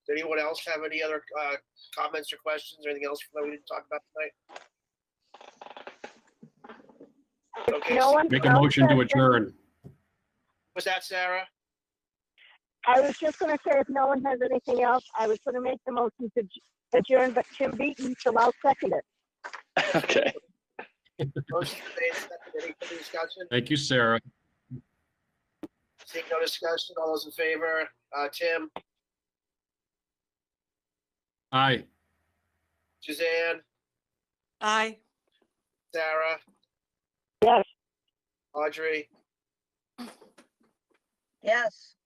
Does anyone else have any other comments or questions or anything else that we didn't talk about tonight? Okay. No one Make a else motion to has any- adjourn. Was that Sarah? I was just gonna say, if no one has anything else, I was gonna make the motion to adjourn, but Tim beat me, so I'll second it. Okay. Motion made, seconded. Any further discussion? Thank you, Sarah. Seeing no discussion, all those in favor, Tim, Aye. Suzanne, aye. Sarah, Yes. Audrey, Yes.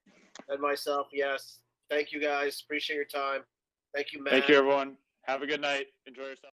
and myself, yes. Thank you, guys. Appreciate your time. Thank you, Matt. Thank you, everyone. Have a good night. Enjoy yourself.